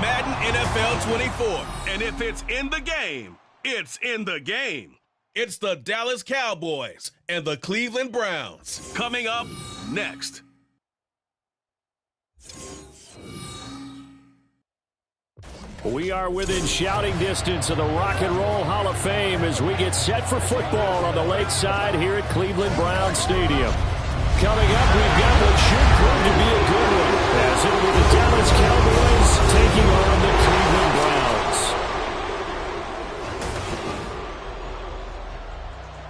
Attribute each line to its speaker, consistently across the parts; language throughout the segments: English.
Speaker 1: Madden NFL 24. And if it's in the game, it's in the game. It's the Dallas Cowboys and the Cleveland Browns. Coming up next.
Speaker 2: We are within shouting distance of the Rock and Roll Hall of Fame as we get set for football on the lakeside here at Cleveland Browns Stadium. Coming up, we've got what should prove to be a good one, as it'll be the Dallas Cowboys taking on the Cleveland Browns.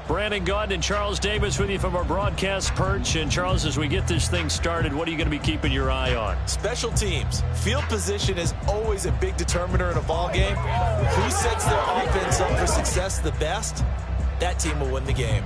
Speaker 2: Brandon Gaudin and Charles Davis with you from our broadcast perch. And Charles, as we get this thing started, what are you going to be keeping your eye on?
Speaker 3: Special teams. Field position is always a big determiner in a ball game. Who sets their offense up for success the best, that team will win the game.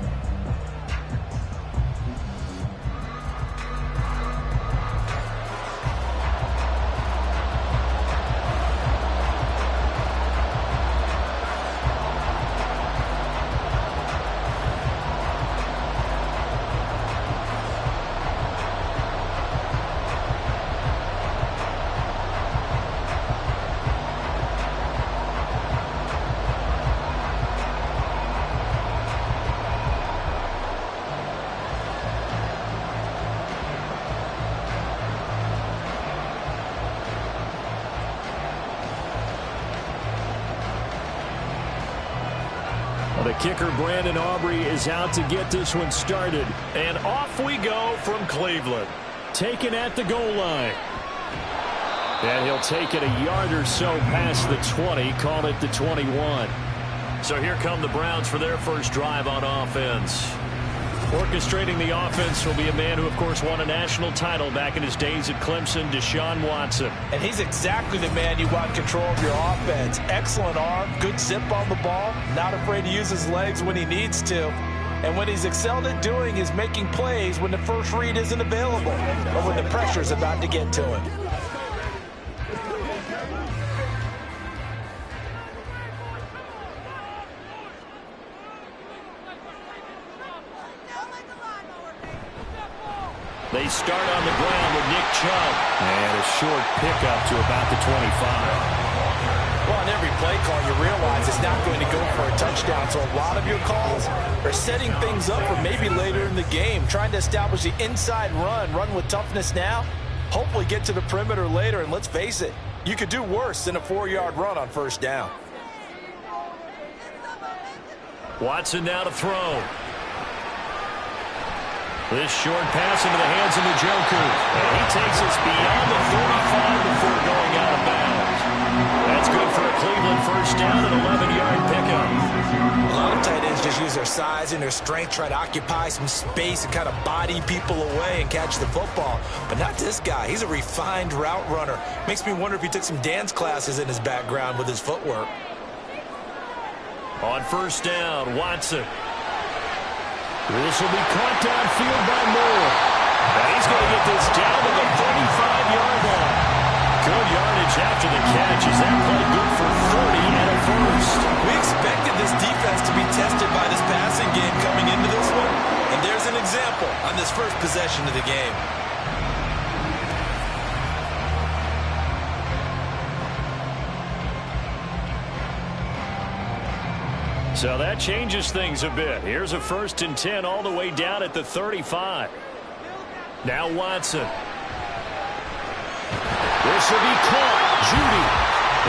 Speaker 2: The kicker, Brandon Aubrey, is out to get this one started. And off we go from Cleveland. Taken at the goal line. And he'll take it a yard or so past the 20, call it the 21. So here come the Browns for their first drive on offense. Orchestrating the offense will be a man who, of course, won a national title back in his days at Clemson, Deshaun Watson.
Speaker 3: And he's exactly the man you want control of your offense. Excellent arm, good zip on the ball, not afraid to use his legs when he needs to. And what he's excelled at doing is making plays when the first read isn't available or when the pressure's about to get to him.
Speaker 2: They start on the ground with Nick Chubb. And a short pickup to about the 25.
Speaker 3: Well, on every play call, you realize it's not going to go for a touchdown. So a lot of your calls are setting things up for maybe later in the game, trying to establish the inside run with toughness now, hopefully get to the perimeter later. And let's face it, you could do worse than a 4-yard run on first down.
Speaker 2: Watson now to throw. This short pass into the hands of Njoku. And he takes us beyond the 45 before going out of bounds. That's good for a Cleveland first down and 11-yard pickup.
Speaker 3: A lot of tight ends just use their size and their strength, try to occupy some space and kind of body people away and catch the football. But not this guy. He's a refined route runner. Makes me wonder if he took some dance classes in his background with his footwork.
Speaker 2: On first down, Watson. This will be caught downfield by Moore. And he's going to get this down to the 35-yard line. Good yardage after the catch. Is that play good for 30 and a first?
Speaker 3: We expected this defense to be tested by this passing game coming into this one. And there's an example on this first possession of the game.
Speaker 2: So that changes things a bit. Here's a 1st and 10 all the way down at the 35. Now Watson. This will be caught. Judy.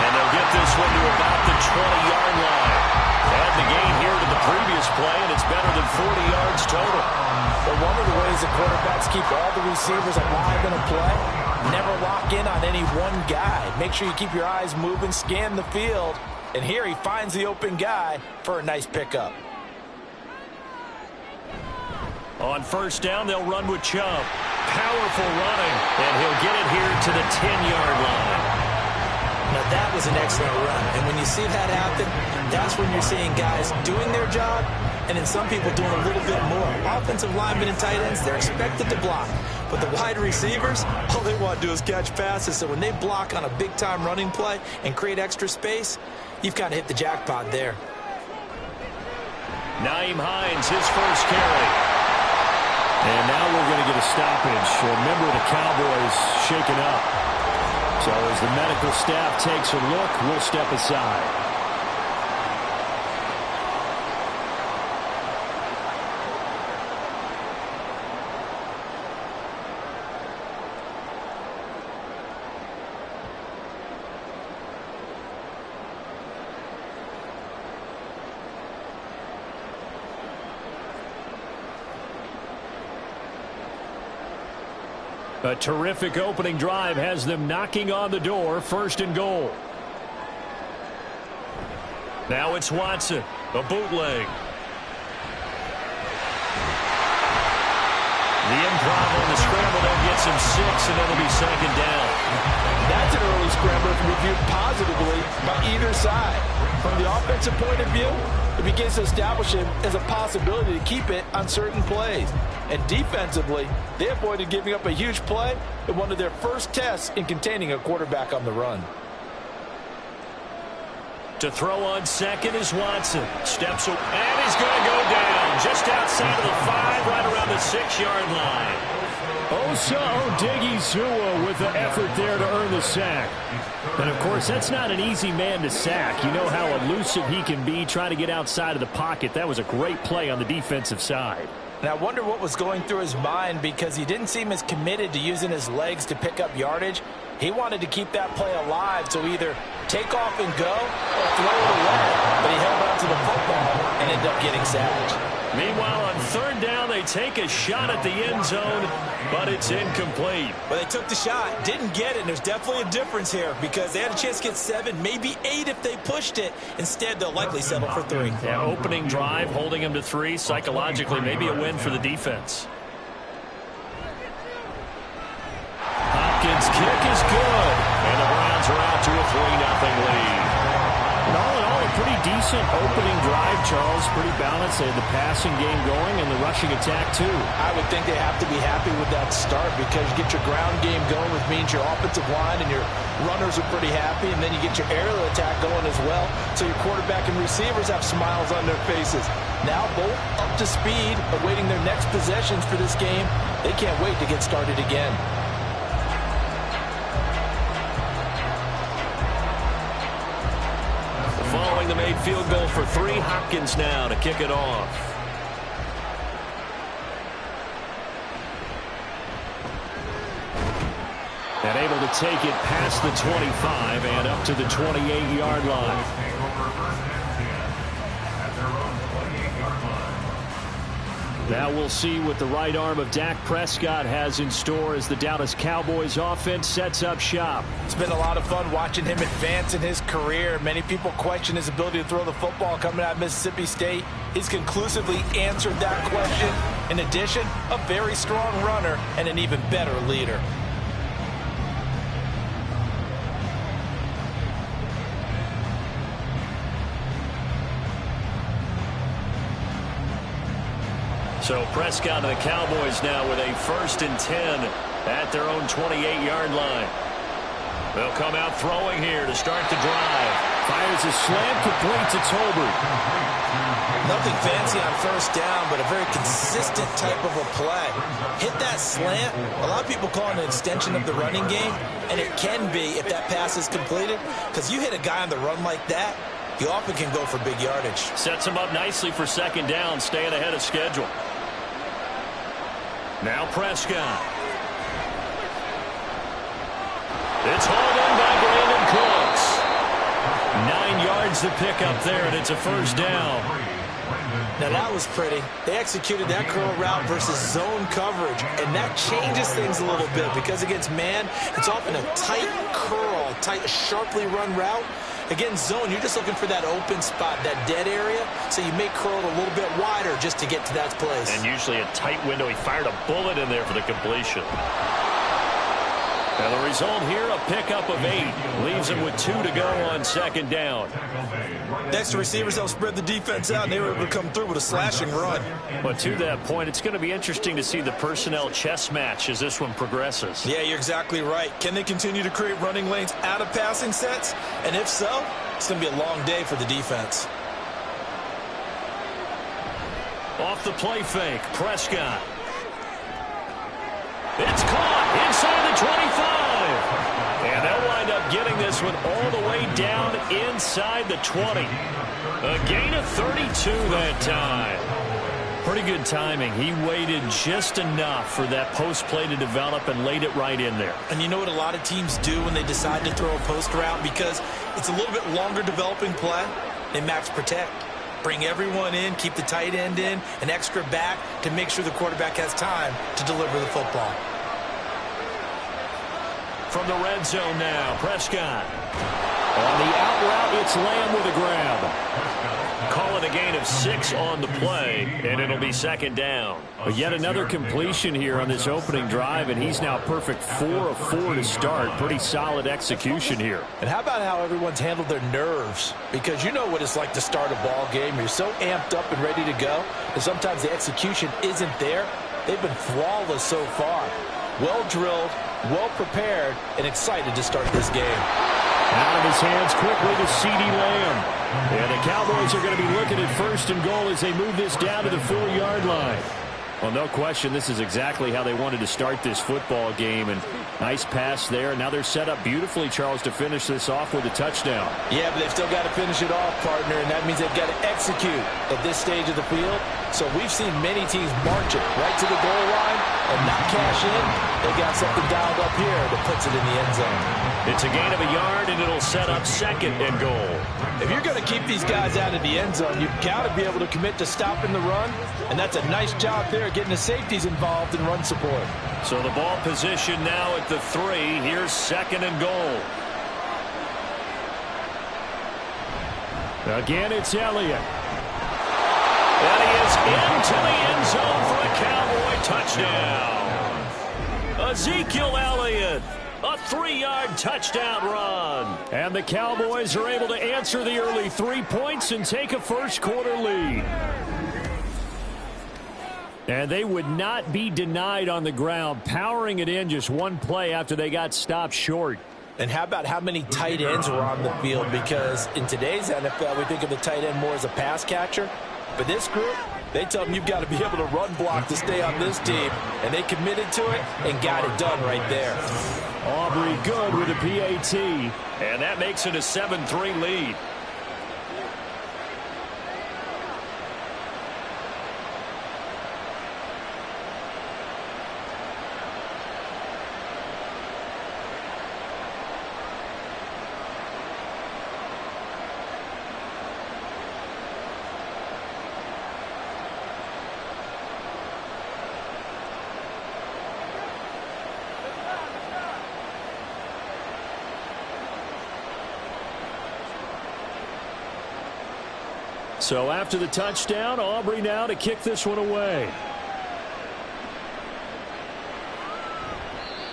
Speaker 2: And they'll get this one to about the 20-yard line. Add the gain here to the previous play, and it's better than 40 yards total.
Speaker 3: But one of the ways the quarterbacks keep all the receivers alive in a play, never lock in on any one guy. Make sure you keep your eyes moving, scan the field. And here he finds the open guy for a nice pickup.
Speaker 2: On first down, they'll run with Chubb. Powerful running, and he'll get it here to the 10-yard line.
Speaker 3: Now that was an excellent run. And when you see that happen, that's when you're seeing guys doing their job and then some people doing a little bit more. Offensive linemen and tight ends, they're expected to block. But the wide receivers, all they want to do is catch passes. So when they block on a big-time running play and create extra space, you've kind of hit the jackpot there.
Speaker 2: Nyheim Hines, his first carry. And now we're going to get a stoppage. Remember, the Cowboys shaken up. So as the medical staff takes a look, we'll step aside. A terrific opening drive has them knocking on the door, 1st and goal. Now it's Watson, a bootleg. The improv on the scramble there gets him 6, and it'll be 2nd down.
Speaker 4: That's an early scramble to be viewed positively by either side. From the offensive point of view, it begins to establish him as a possibility to keep it on certain plays. And defensively, they avoided giving up a huge play in one of their first tests in containing a quarterback on the run.
Speaker 2: To throw on 2nd is Watson. Steps away, and he's going to go down just outside of the 5, right around the 6-yard line. Osa Odighizuwa with the effort there to earn the sack. And, of course, that's not an easy man to sack. You know how elusive he can be trying to get outside of the pocket. That was a great play on the defensive side.
Speaker 3: And I wonder what was going through his mind, because he didn't seem as committed to using his legs to pick up yardage. He wanted to keep that play alive, so either take off and go or throw it away. But he held on to the football and ended up getting sacked.
Speaker 2: Meanwhile, on 3rd down, they take a shot at the end zone, but it's incomplete.
Speaker 3: Well, they took the shot, didn't get it, and there's definitely a difference here, because they had a chance to get 7, maybe 8 if they pushed it. Instead, they'll likely settle for 3.
Speaker 2: Yeah, opening drive, holding them to 3, psychologically, maybe a win for the defense. Hopkins' kick is good, and the Browns are out to a 3-0 lead. And all in all, a pretty decent opening drive, Charles. Pretty balanced. They had the passing game going and the rushing attack, too.
Speaker 3: I would think they have to be happy with that start, because you get your ground game going, which means your offensive line and your runners are pretty happy, and then you get your aerial attack going as well, so your quarterback and receivers have smiles on their faces. Now both up to speed, awaiting their next possessions for this game. They can't wait to get started again.
Speaker 2: Following the made field goal for 3, Hopkins now to kick it off. And able to take it past the 25 and up to the 28-yard line. Now we'll see what the right arm of Dak Prescott has in store as the Dallas Cowboys offense sets up shop.
Speaker 3: It's been a lot of fun watching him advance in his career. Many people question his ability to throw the football coming out of Mississippi State. He's conclusively answered that question. In addition, a very strong runner and an even better leader.
Speaker 2: So Prescott and the Cowboys now with a 1st and 10 at their own 28-yard line. They'll come out throwing here to start the drive. Fires a slant, complete to Tolbert.
Speaker 3: Nothing fancy on 1st down, but a very consistent type of a play. Hit that slant. A lot of people call it an extension of the running game, and it can be if that pass is completed, because you hit a guy on the run like that, you often can go for big yardage.
Speaker 2: Sets him up nicely for 2nd down, staying ahead of schedule. Now Prescott. It's hauled in by Brandon Cooks. 9 yards to pick up there, and it's a 1st down.
Speaker 3: Now that was pretty. They executed that curl route versus zone coverage, and that changes things a little bit, because against man, it's often a tight curl, tight, sharply run route. Against zone, you're just looking for that open spot, that dead area, so you may curl it a little bit wider just to get to that place.
Speaker 2: And usually a tight window. He fired a bullet in there for the completion. And the result here, a pickup of 8. Leaves him with 2 to go on 2nd down.
Speaker 3: Next to receivers, they'll spread the defense out, and they were able to come through with a slashing run.
Speaker 2: But to that point, it's going to be interesting to see the personnel chess match as this one progresses.
Speaker 3: Yeah, you're exactly right. Can they continue to create running lanes out of passing sets? And if so, it's going to be a long day for the defense.
Speaker 2: Off the play fake, Prescott. It's caught inside the 25. And they'll getting this one all the way down inside the 20. A gain of 32 that time. Pretty good timing. He waited just enough for that post play to develop and laid it right in there.
Speaker 3: And you know what a lot of teams do when they decide to throw a post route? Because it's a little bit longer developing play, they max protect. Bring everyone in, keep the tight end in, an extra back to make sure the quarterback has time to deliver the football.
Speaker 2: From the red zone now, Prescott. On the out route, it's Lamb with a grab. Call it a gain of 6 on the play, and it'll be second down. But yet another completion here on this opening drive, and he's now perfect 4 of 4 to start. Pretty solid execution here.
Speaker 4: And how about how everyone's handled their nerves? Because you know what it's like to start a ball game. You're so amped up and ready to go, and sometimes the execution isn't there. They've been flawless so far. Well drilled, well prepared, and excited to start this game.
Speaker 2: Out of his hands quickly to CeeDee Lamb. And the Cowboys are going to be looking at first and goal as they move this down to the 4-yard line. Well, no question, this is exactly how they wanted to start this football game. And nice pass there. Now they're set up beautifully, Charles, to finish this off with a touchdown.
Speaker 4: Yeah, but they've still got to finish it off, partner, and that means they've got to execute at this stage of the field. So we've seen many teams march it right to the goal line and not cash in. They got something dialed up here that puts it in the end zone.
Speaker 2: It's a gain of a yard, and it'll set up second and goal.
Speaker 4: If you're going to keep these guys out of the end zone, you've got to be able to commit to stopping the run, and that's a nice job there getting the safeties involved in run support.
Speaker 2: So the ball position now at the 3. Here's second and goal. Again, it's Elliott. And he is into the end zone for a Cowboy touchdown. Ezekiel Elliott, a 3-yard touchdown run. And the Cowboys are able to answer the early 3 points and take a first-quarter lead. And they would not be denied on the ground, powering it in just one play after they got stopped short.
Speaker 4: And how about how many tight ends were on the field? Because in today's NFL, we think of the tight end more as a pass catcher. But this group, they tell them you've got to be able to run block to stay on this team. And they committed to it and got it done right there.
Speaker 2: Aubrey good with a PAT. And that makes it a 7-3 lead. So after the touchdown, Aubrey now to kick this one away.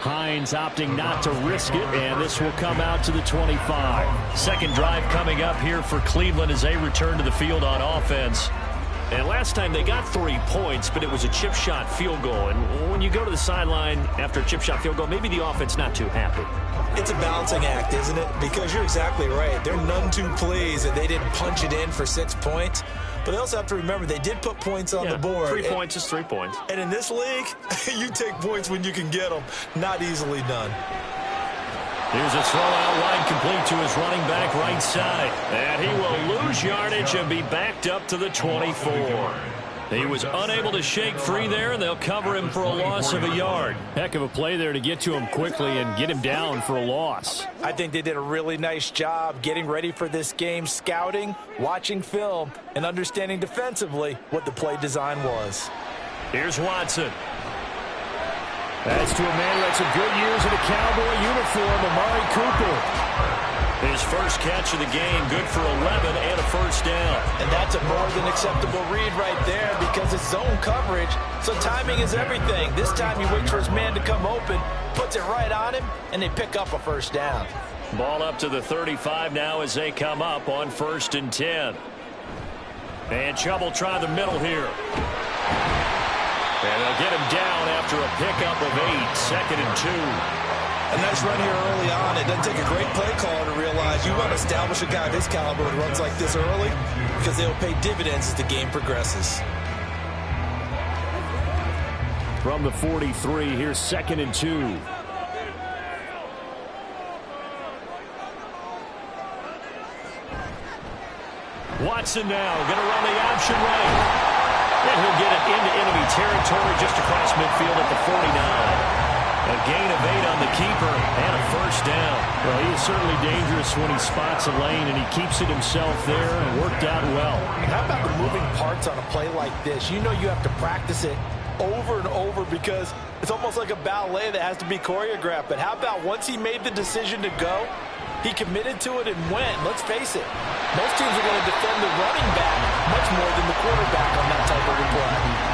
Speaker 2: Hines opting not to risk it, and this will come out to the 25. Second drive coming up here for Cleveland as they return to the field on offense. And last time they got 3 points, but it was a chip shot field goal. And when you go to the sideline after a chip shot field goal, maybe the offense not too happy.
Speaker 3: It's a balancing act, isn't it? Because you're exactly right. They're none too pleased that they didn't punch it in for 6 points. But they also have to remember they did put points on the board.
Speaker 2: 3 points is 3 points.
Speaker 3: And in this league, you take points when you can get them. Not easily done.
Speaker 2: Here's a throw out wide complete to his running back right side. And he will lose yardage and be backed up to the 24. He was unable to shake free there, and they'll cover him for a loss of a yard. Heck of a play there to get to him quickly and get him down for a loss.
Speaker 4: I think they did a really nice job getting ready for this game, scouting, watching film, and understanding defensively what the play design was.
Speaker 2: Here's Watson. That's to a man who had some good years in a Cowboy uniform, Amari Cooper. His first catch of the game, good for 11 and a first down.
Speaker 4: And that's a more than acceptable read right there because it's zone coverage, so timing is everything. This time he waits for his man to come open, puts it right on him, and they pick up a first down.
Speaker 2: Ball up to the 35 now as they come up on 1st and 10. And Chubb will try the middle here. And they'll get him down after a pickup of 8, 2nd and 2.
Speaker 3: A nice run here early on. It doesn't take a great play caller to realize you want to establish a guy of his caliber who runs like this early because they'll pay dividends as the game progresses.
Speaker 2: From the 43, here's 2nd and 2. Watson now going to run the option right. And he'll get it into enemy territory just across midfield at the 49. A gain of 8 on the keeper and a first down. Well, he is certainly dangerous when he spots a lane, and he keeps it himself there and worked out well.
Speaker 4: How about the moving parts on a play like this? You know you have to practice it over and over because it's almost like a ballet that has to be choreographed. But how about once he made the decision to go, he committed to it and went. Let's face it, most teams are going to defend the running back much more than the quarterback on that type of a play.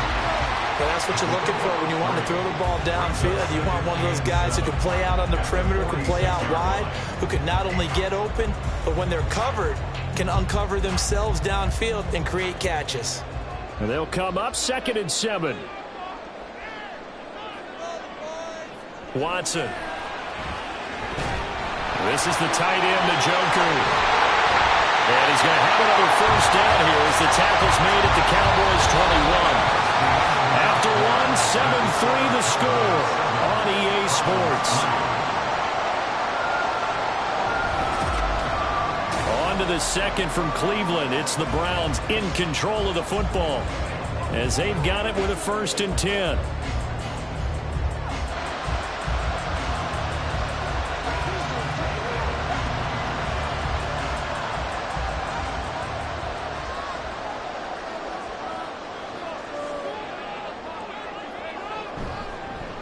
Speaker 3: Well, that's what you're looking for when you want to throw the ball downfield. You want one of those guys who can play out on the perimeter, can play out wide, who can not only get open, but when they're covered, can uncover themselves downfield and create catches.
Speaker 2: And they'll come up 2nd and 7. Watson. This is the tight end, the Joker. And he's going to have another first down here as the tackle's made at the Cowboys 21. After 7-3 the score on EA Sports. On to the second from Cleveland. It's the Browns in control of the football as they've got it with a 1st and 10.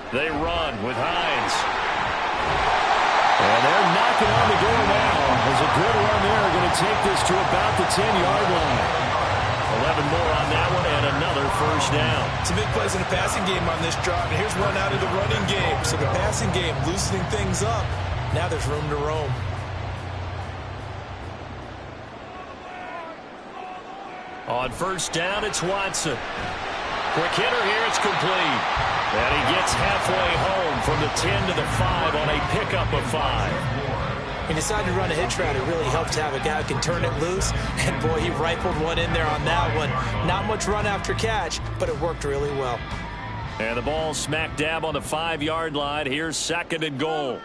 Speaker 2: They run with Hines. And they're knocking on the door now. There's a good run there. Going to take this to about the 10-yard line. 11 more on that one and another first down.
Speaker 3: Some big plays in the passing game on this drive. And here's one out of the running game. So the passing game loosening things up. Now there's room to roam.
Speaker 2: On first down, it's Watson. Quick hitter here. It's complete. And he gets halfway home from the 10 to the 5 on a pickup of 5.
Speaker 3: He decided to run a hitch route. It really helped to have a guy who can turn it loose. And, boy, he rifled one in there on that one. Not much run after catch, but it worked really well.
Speaker 2: And the ball smack dab on the 5-yard line. Here's 2nd and goal.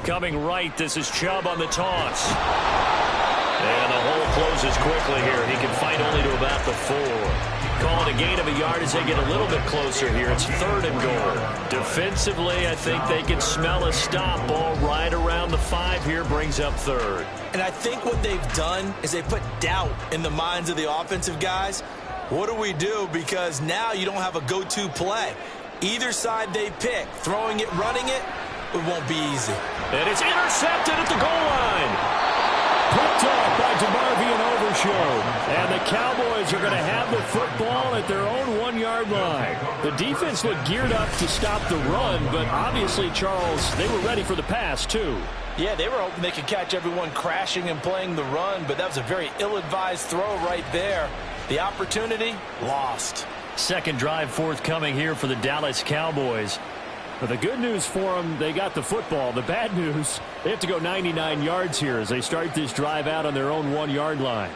Speaker 2: Coming right, this is Chubb on the toss. And the hole closes quickly here. He can fight only to about the 4. Calling a gain of a yard as they get a little bit closer here. It's 3rd and goal. Defensively, I think they can smell a stop. Ball right around the 5 here, brings up 3rd.
Speaker 3: And I think what they've done is they put doubt in the minds of the offensive guys. What do we do? Because now you don't have a go-to play. Either side they pick, throwing it, running it, it won't be easy.
Speaker 2: And it's intercepted at the goal line. Picked off by DeMarvion Overshow. And the Cowboys are going to have the football at their own 1-yard line. The defense looked geared up to stop the run, but obviously, Charles, they were ready for the pass, too.
Speaker 4: Yeah, they were hoping they could catch everyone crashing and playing the run, but that was a very ill-advised throw right there. The opportunity, lost.
Speaker 2: Second drive forthcoming here for the Dallas Cowboys. But the good news for them, they got the football. The bad news, they have to go 99 yards here as they start this drive out on their own 1-yard line.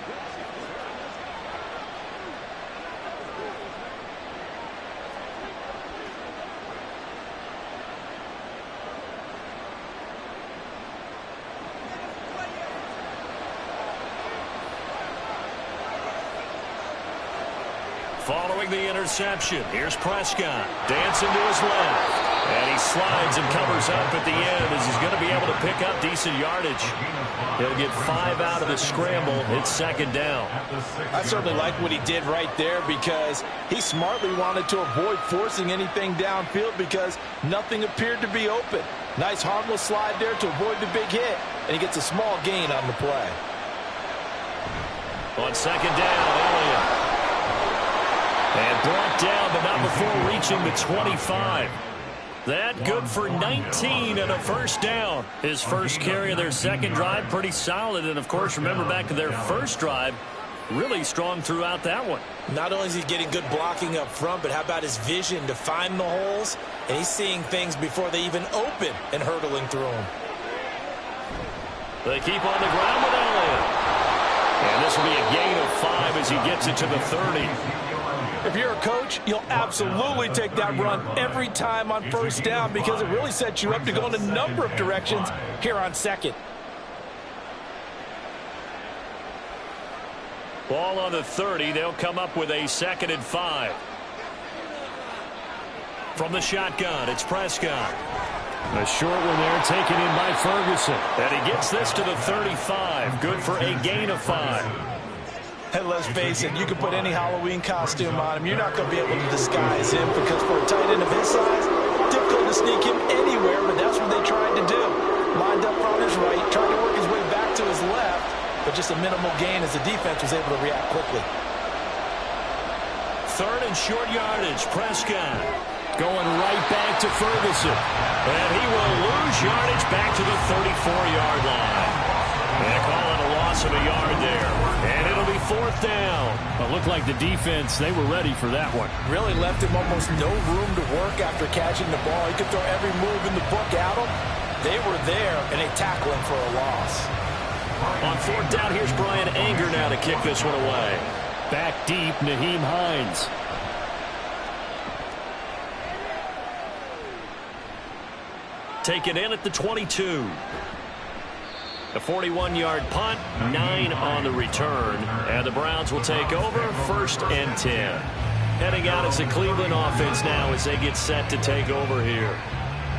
Speaker 2: Following the interception, here's Prescott. Dancing to his left. And he slides and covers up at the end as he's going to be able to pick up decent yardage. He'll get 5 out of the scramble. It's 2nd down.
Speaker 4: I certainly like what he did right there because he smartly wanted to avoid forcing anything downfield because nothing appeared to be open. Nice harmless slide there to avoid the big hit, and he gets a small gain on the play.
Speaker 2: On 2nd down, Elliott. And brought down, but not before reaching the 25. That good for 19 and a first down. His first carry of their second drive, pretty solid. And, of course, remember back to their first drive, really strong throughout that one.
Speaker 3: Not only is he getting good blocking up front, but how about his vision to find the holes? And he's seeing things before they even open and hurdling through them.
Speaker 2: They keep on the ground with Elliott. And this will be a gain of 5 as he gets it to the 30.
Speaker 4: If you're a coach, you'll absolutely take that run every time on first down because it really sets you up to go in a number of directions here on second.
Speaker 2: Ball on the 30. They'll come up with a 2nd and 5. From the shotgun, it's Prescott. A short one there taken in by Ferguson. And he gets this to the 35. Good for a gain of 5.
Speaker 4: And let's face it, you can put any Halloween costume on him. You're not going to be able to disguise him because for a tight end of his size, difficult to sneak him anywhere, but that's what they tried to do. Lined up on his right, tried to work his way back to his left, but just a minimal gain as the defense was able to react quickly.
Speaker 2: 3rd and short yardage, Prescott. Going right back to Ferguson. And he will lose yardage back to the 34-yard line. And call it a loss of a yard there. And it'll be 4th down.
Speaker 5: It looked like the defense, they were ready for that one.
Speaker 4: Really left him almost no room to work after catching the ball. He could throw every move in the book at him. They were there, and they tackle him for a loss.
Speaker 2: On 4th down, here's Brian Anger now to kick this one away.
Speaker 5: Back deep, Naheem Hines.
Speaker 2: Taken in at the 22. A 41-yard punt, 9 on the return. And the Browns will take over, 1st and 10. Heading out as the Cleveland offense now as they get set to take over here.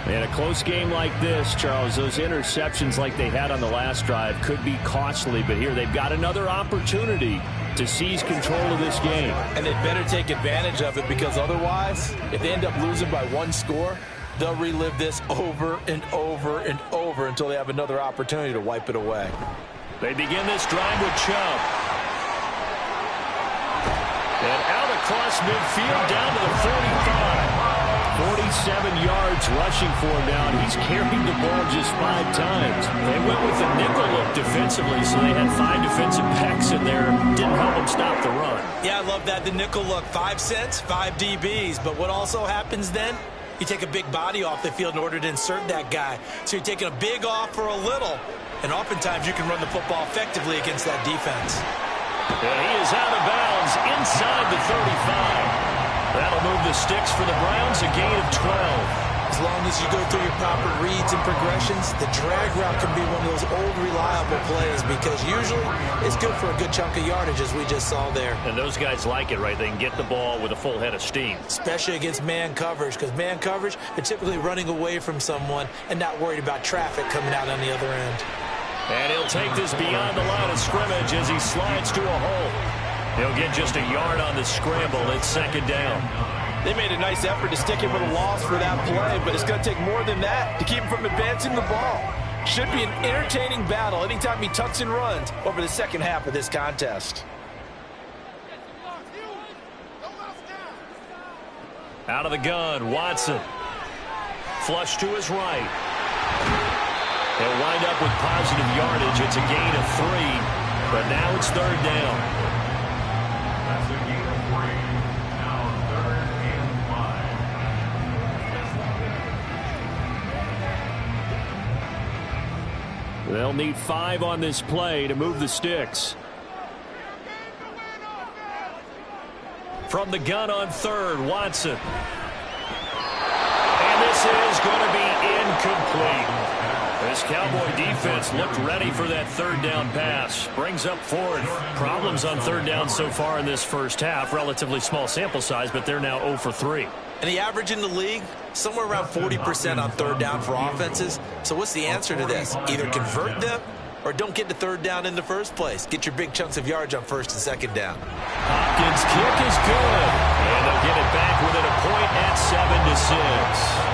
Speaker 5: In a close game like this, Charles, those interceptions like they had on the last drive could be costly. But here they've got another opportunity to seize control of this game.
Speaker 4: And they better take advantage of it because otherwise, if they end up losing by 1 score, they'll relive this over and over and over until they have another opportunity to wipe it away.
Speaker 2: They begin this drive with Chubb. And out across midfield down to the 35.
Speaker 5: 47 yards rushing for him now, and he's carried the ball just 5 times.
Speaker 2: They went with the nickel look defensively, so they had 5 defensive backs in there. Didn't help them stop the run.
Speaker 3: Yeah, I love that, the nickel look. 5 cents, 5 DBs. But what also happens then? You take a big body off the field in order to insert that guy. So you're taking a big off for a little. And oftentimes you can run the football effectively against that defense.
Speaker 2: And he is out of bounds inside the 35. That'll move the sticks for the Browns, a gain of 12.
Speaker 3: As long as you go through your proper reads and progressions, the drag route can be one of those old reliable plays because usually it's good for a good chunk of yardage as we just saw there.
Speaker 2: And those guys like it, right? They can get the ball with a full head of steam.
Speaker 3: Especially against man coverage because man coverage, they're typically running away from someone and not worried about traffic coming out on the other end.
Speaker 2: And he'll take this beyond the line of scrimmage as he slides to a hole. He'll get just a yard on the scramble. It's 2nd down.
Speaker 4: They made a nice effort to stick him with a loss for that play, but it's going to take more than that to keep him from advancing the ball. Should be an entertaining battle anytime he tucks and runs over the second half of this contest.
Speaker 2: Out of the gun, Watson. Flush to his right. He'll wind up with positive yardage. It's a gain of 3, but now it's 3rd down.
Speaker 5: They'll need 5 on this play to move the sticks.
Speaker 2: From the gun on 3rd, Watson. And this is going to be incomplete. This Cowboy defense looked ready for that 3rd down pass. Brings up 4th. Problems on 3rd down so far in this first half. Relatively small sample size, but they're now 0 for 3.
Speaker 3: And the average in the league, somewhere around 40% on 3rd down for offenses. So what's the answer to this? Either convert them or don't get to 3rd down in the first place. Get your big chunks of yards on 1st and 2nd down.
Speaker 2: Hopkins' kick is good. And they'll get it back within a point at 7-6.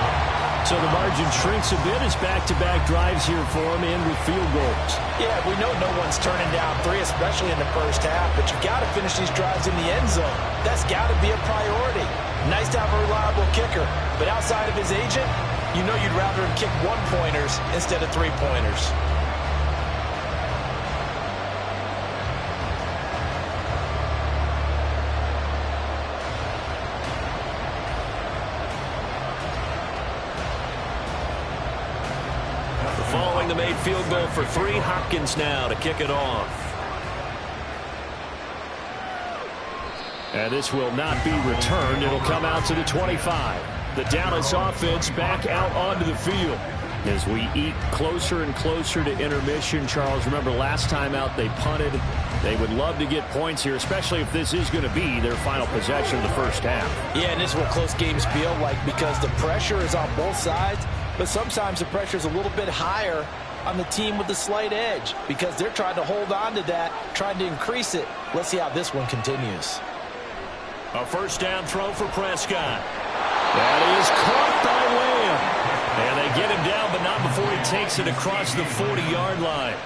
Speaker 5: So the margin shrinks a bit as back-to-back drives here for him and with field goals.
Speaker 4: Yeah, we know no one's turning down 3, especially in the first half, but you've got to finish these drives in the end zone. That's got to be a priority. Nice to have a reliable kicker, but outside of his agent, you know you'd rather him kick 1-pointers instead of 3-pointers.
Speaker 2: Following the made field goal for 3, Hopkins now to kick it off.
Speaker 5: And this will not be returned. It'll come out to the 25. The Dallas offense back out onto the field.
Speaker 2: As we eat closer and closer to intermission, Charles, remember last time out they punted. They would love to get points here, especially if this is going to be their final possession of the first half.
Speaker 4: Yeah, and this is what close games feel like because the pressure is on both sides, but sometimes the pressure is a little bit higher on the team with the slight edge because they're trying to hold on to that, trying to increase it. Let's see how this one continues.
Speaker 2: A first down throw for Prescott. That is caught by Lamb. And they get him down, but not before he takes it across the 40-yard line.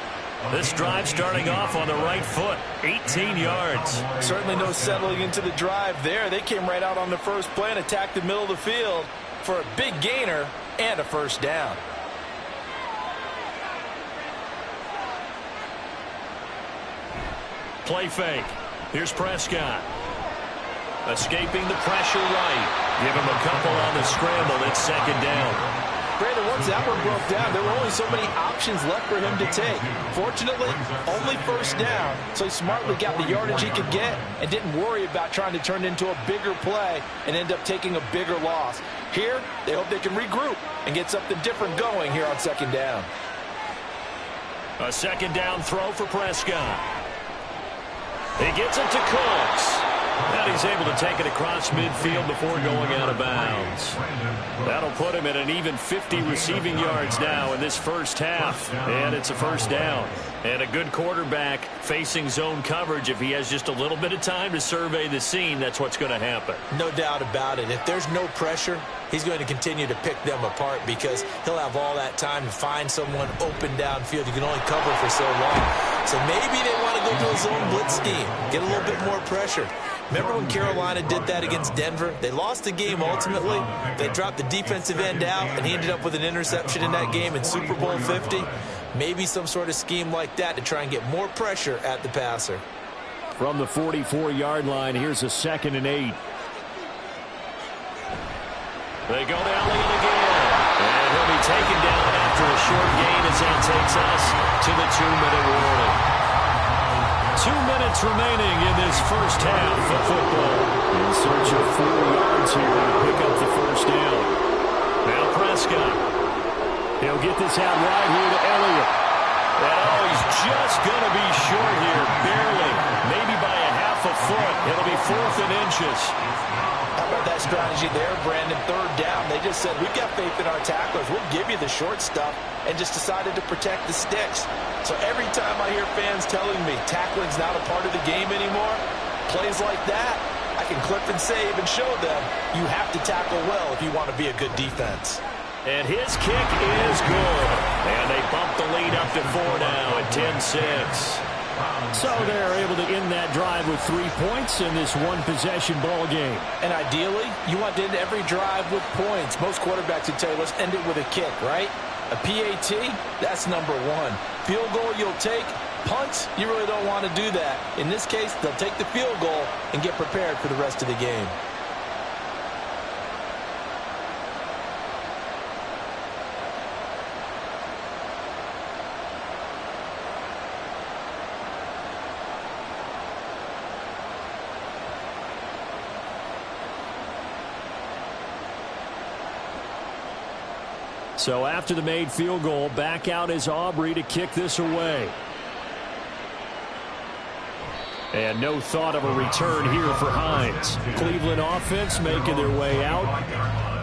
Speaker 2: This drive starting off on the right foot, 18 yards.
Speaker 4: Certainly no settling into the drive there. They came right out on the first play and attacked the middle of the field for a big gainer and a first down.
Speaker 2: Play fake. Here's Prescott. Escaping the pressure right. Give him a couple on the scramble. It's second down.
Speaker 4: Brandon, once that one broke down, there were only so many options left for him to take. Fortunately, only first down, so he smartly got the yardage he could get and didn't worry about trying to turn it into a bigger play and end up taking a bigger loss. Here, they hope they can regroup and get something different going here on second down.
Speaker 2: A second down throw for Prescott. He gets it to Cooks. And he's able to take it across midfield before going out of bounds. That'll put him at an even 50 receiving yards now in this first half. And it's a first down. And a good quarterback facing zone coverage. If he has just a little bit of time to survey the scene, that's what's going to happen.
Speaker 3: No doubt about it. If there's no pressure, he's going to continue to pick them apart because he'll have all that time to find someone open downfield. You can only cover for so long. So maybe they want to go to a zone blitz scheme, get a little bit more pressure. Remember when Carolina did that against Denver? They lost the game ultimately. They dropped the defensive end out, and he ended up with an interception in that game in Super Bowl 50. Maybe some sort of scheme like that to try and get more pressure at the passer.
Speaker 2: From the 44-yard line, here's a 2nd and 8. They go to Elliott again. And he'll be taken down after a short gain as that takes us to the 2-minute warning. 2 minutes remaining in this first half of football. In search of 4 yards here to pick up the first down. Now Prescott. He'll get this out right here to Elliott. And he's just going to be short here, barely. Maybe by a half a foot. It'll be 4th and inches.
Speaker 4: How about that strategy there, Brandon? Third down. They just said, we've got faith in our tacklers. We'll give you the short stuff, and just decided to protect the sticks. So every time I hear fans telling me tackling's not a part of the game anymore, plays like that, I can clip and save and show them you have to tackle well if you want to be a good defense.
Speaker 2: And his kick is good. And they bump the lead up to 4 now at 10-6. So they're able to end that drive with 3 points in this one-possession ball game.
Speaker 4: And ideally, you want to end every drive with points. Most quarterbacks would tell you, let's end it with a kick, right? A PAT, that's number 1. Field goal you'll take. Punts, you really don't want to do that. In this case, they'll take the field goal and get prepared for the rest of the game.
Speaker 2: So after the made field goal, back out is Aubrey to kick this away. And no thought of a return here for Hines. Cleveland offense making their way out.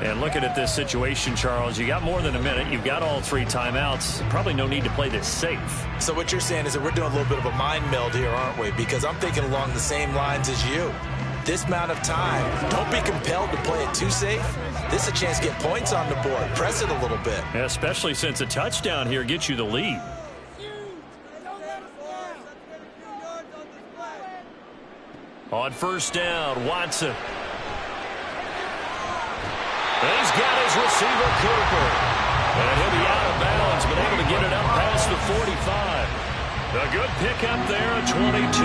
Speaker 2: And looking at this situation, Charles, you got more than a minute. You've got all 3 timeouts. Probably no need to play this safe.
Speaker 3: So what you're saying is that we're doing a little bit of a mind meld here, aren't we? Because I'm thinking along the same lines as you. This amount of time, don't be compelled to play it too safe. This is a chance to get points on the board. Press it a little bit.
Speaker 2: Yeah, especially since a touchdown here gets you the lead. On first down, Watson. And he's got his receiver, Cooper. And he'll be out of bounds, but able to get it up past the 45. A good pickup there at 22.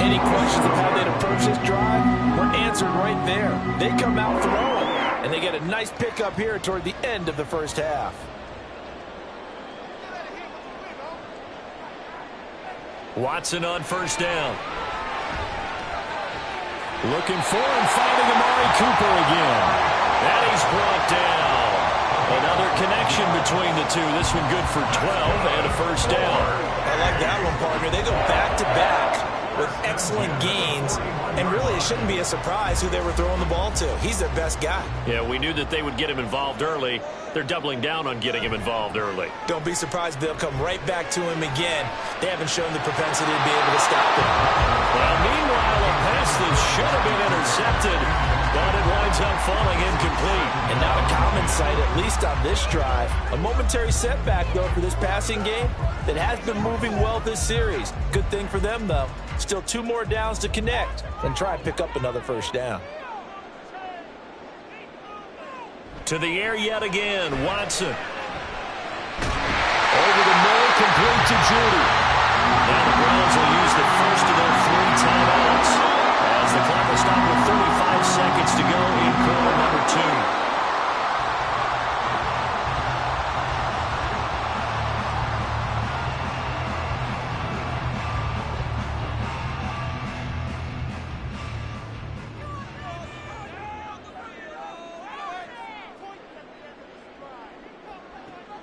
Speaker 4: Any questions of how they'd approach this drive were answered right there. They come out throwing, and they get a nice pickup here toward the end of the first half.
Speaker 2: Watson on first down. Looking for and finding Amari Cooper again. And he's brought down.
Speaker 5: Another connection between the two. This one good for 12 and a first down.
Speaker 3: I like that one, partner. They go back-to-back with excellent gains, and really it shouldn't be a surprise who they were throwing the ball to. He's their best guy.
Speaker 5: Yeah, we knew that they would get him involved early. They're doubling down on getting him involved early.
Speaker 3: Don't be surprised they'll come right back to him again. They haven't shown the propensity to be able to stop him.
Speaker 5: Well, meanwhile, a pass that should have been intercepted, but it winds up falling incomplete.
Speaker 3: And not a common sight, at least on this drive. A momentary setback, though, for this passing game that has been moving well this series. Good thing for them, though. Still 2 more downs to connect and try and pick up another first down.
Speaker 5: To the air yet again, Watson. Over the middle, complete to Judy. Now the Browns will use the first of their 3 timeouts as the clock will stop with 35 seconds to go in quarter number 2.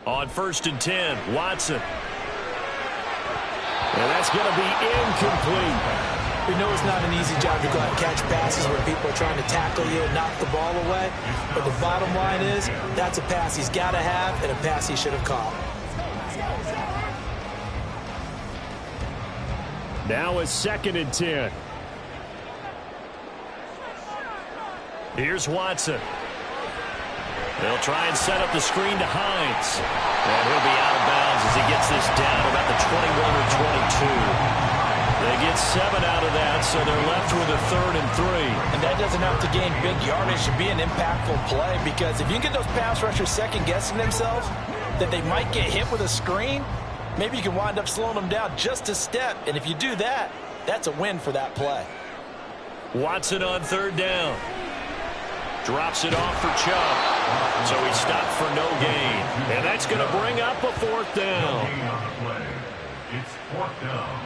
Speaker 5: On 1st and 10, Watson. And that's going to be incomplete.
Speaker 3: We know it's not an easy job to go out and catch passes where people are trying to tackle you and knock the ball away. But the bottom line is, that's a pass he's got to have and a pass he should have caught.
Speaker 2: Now it's 2nd and 10.
Speaker 5: Here's Watson. They'll try and set up the screen to Hines. And he'll be out of bounds as he gets this down about the 21 or 22. They get 7 out of that, so they're left with a 3rd and 3.
Speaker 3: And that doesn't have to gain big yardage to be an impactful play, because if you can get those pass rushers second-guessing themselves that they might get hit with a screen, maybe you can wind up slowing them down just a step. And if you do that, that's a win for that play.
Speaker 5: Watson on 3rd down. Drops it off for Chubb. So he stopped for no gain. And that's going to bring up a 4th down.
Speaker 6: It's 4th down.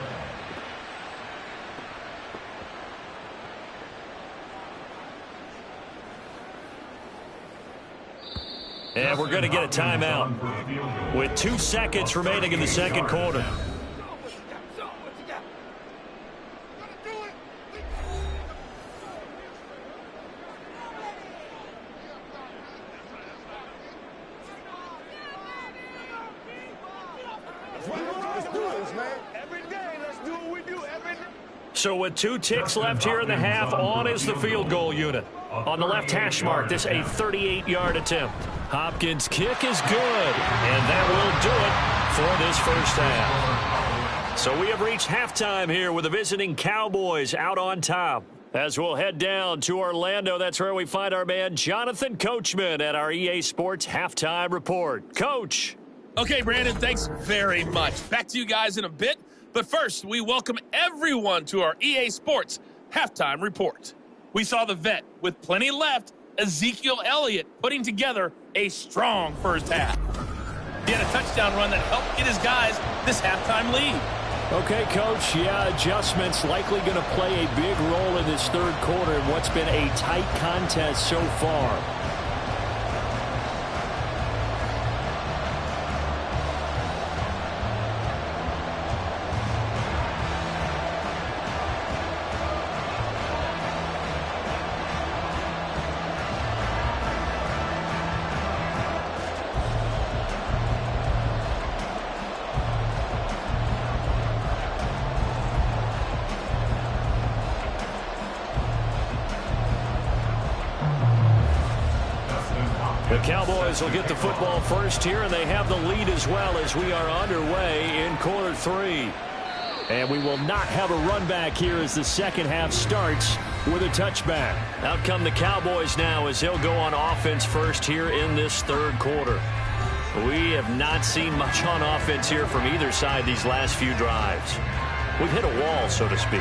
Speaker 5: And we're going to get a timeout with 2 seconds remaining in the second quarter. So with 2 ticks left here in the half, on is the field goal unit. On the left hash mark, this a 38-yard attempt. Hopkins' kick is good, and that will do it for this first half. So we have reached halftime here with the visiting Cowboys out on top. As we'll head down to Orlando, that's where we find our man Jonathan Coachman at our EA Sports Halftime Report. Coach.
Speaker 7: Okay, Brandon, thanks very much. Back to you guys in a bit. But first, we welcome everyone to our EA Sports Halftime Report. We saw the vet with plenty left, Ezekiel Elliott, putting together a strong first half. He had a touchdown run that helped get his guys this halftime lead.
Speaker 2: Okay, Coach, yeah, adjustments likely going to play a big role in this third quarter in what's been a tight contest so far.
Speaker 5: The Cowboys will get the football first here, and they have the lead as well as we are underway in quarter 3.
Speaker 2: And we will not have a run back here as the second half starts with a touchback.
Speaker 5: Out come the Cowboys now as they'll go on offense first here in this third quarter. We have not seen much on offense here from either side these last few drives. We've hit a wall, so to speak.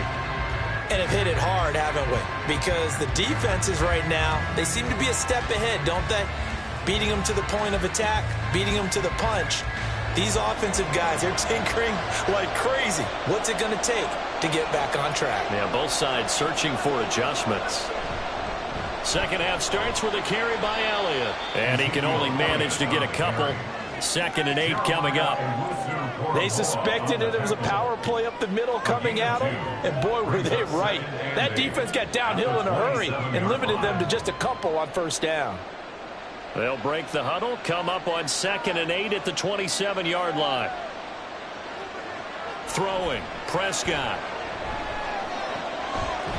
Speaker 3: And have hit it hard, haven't we? Because the defenses right now, they seem to be a step ahead, don't they? Beating them to the point of attack, beating them to the punch. These offensive guys, they're tinkering like crazy. What's it going to take to get back on track?
Speaker 5: Yeah, both sides searching for adjustments. Second half starts with a carry by Elliott. And he can only manage to get a couple. 2nd and 8 coming up.
Speaker 4: They suspected that it was a power play up the middle coming at them, and boy, were they right. That defense got downhill in a hurry and limited them to just a couple on first down.
Speaker 5: They'll break the huddle, come up on 2nd and 8 at the 27-yard line. Throwing, Prescott.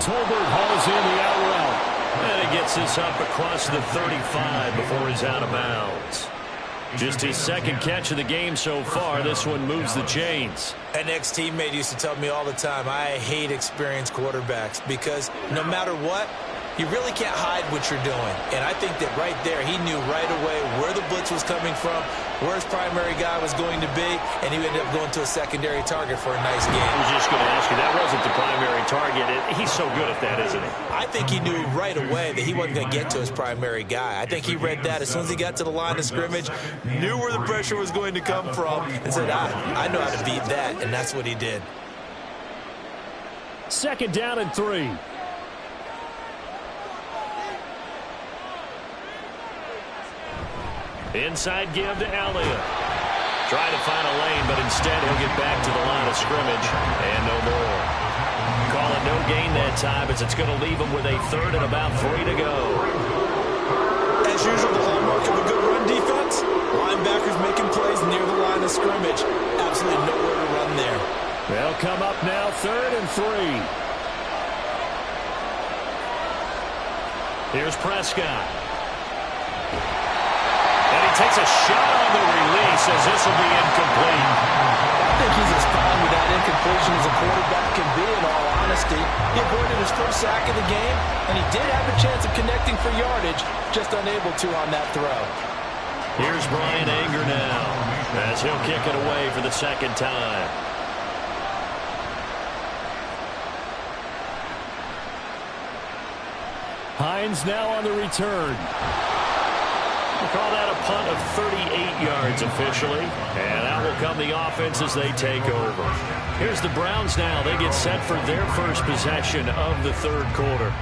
Speaker 5: Tolbert hauls in the out route. And he gets this up across the 35 before he's out of bounds. Just his 2nd catch of the game so far. This one moves the chains.
Speaker 3: An ex-teammate used to tell me all the time, I hate experienced quarterbacks because no matter what, you really can't hide what you're doing. And I think that right there, he knew right away where the blitz was coming from, where his primary guy was going to be, and he ended up going to a secondary target for a nice game.
Speaker 5: I was just going to ask you, that wasn't the primary target. He's so good at that, isn't he?
Speaker 3: I think he knew right away that he wasn't going to get to his primary guy. I think he read that as soon as he got to the line of scrimmage, knew where the pressure was going to come from, and said, I know how to beat that, and that's what he did.
Speaker 5: 2nd down and 3. Inside give to Elliott. Trying to find a lane, but instead he'll get back to the line of scrimmage. And no more. Call it no gain that time as it's going to leave him with a 3rd and about 3 to go.
Speaker 3: As usual, the hallmark of a good run defense, linebackers making plays near the line of scrimmage. Absolutely nowhere to run there.
Speaker 5: They'll come up now 3rd and 3. Here's Prescott. And he takes a shot on the release as this will be incomplete.
Speaker 4: I think he's as fine with that incompletion as a quarterback can be, in all honesty. He avoided his first sack of the game, and he did have a chance of connecting for yardage, just unable to on that throw.
Speaker 5: Here's Brian Anger now as he'll kick it away for the 2nd time. Hines now on the return. We'll call that a punt of 38 yards officially. And out will come the offense as they take over. Here's the Browns now. They get set for their first possession of the 3rd quarter.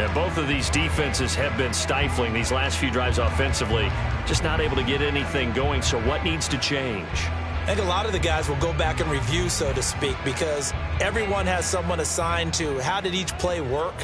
Speaker 5: And both of these defenses have been stifling these last few drives offensively. Just not able to get anything going. So what needs to change?
Speaker 3: I think a lot of the guys will go back and review, so to speak, because everyone has someone assigned to how did each play work.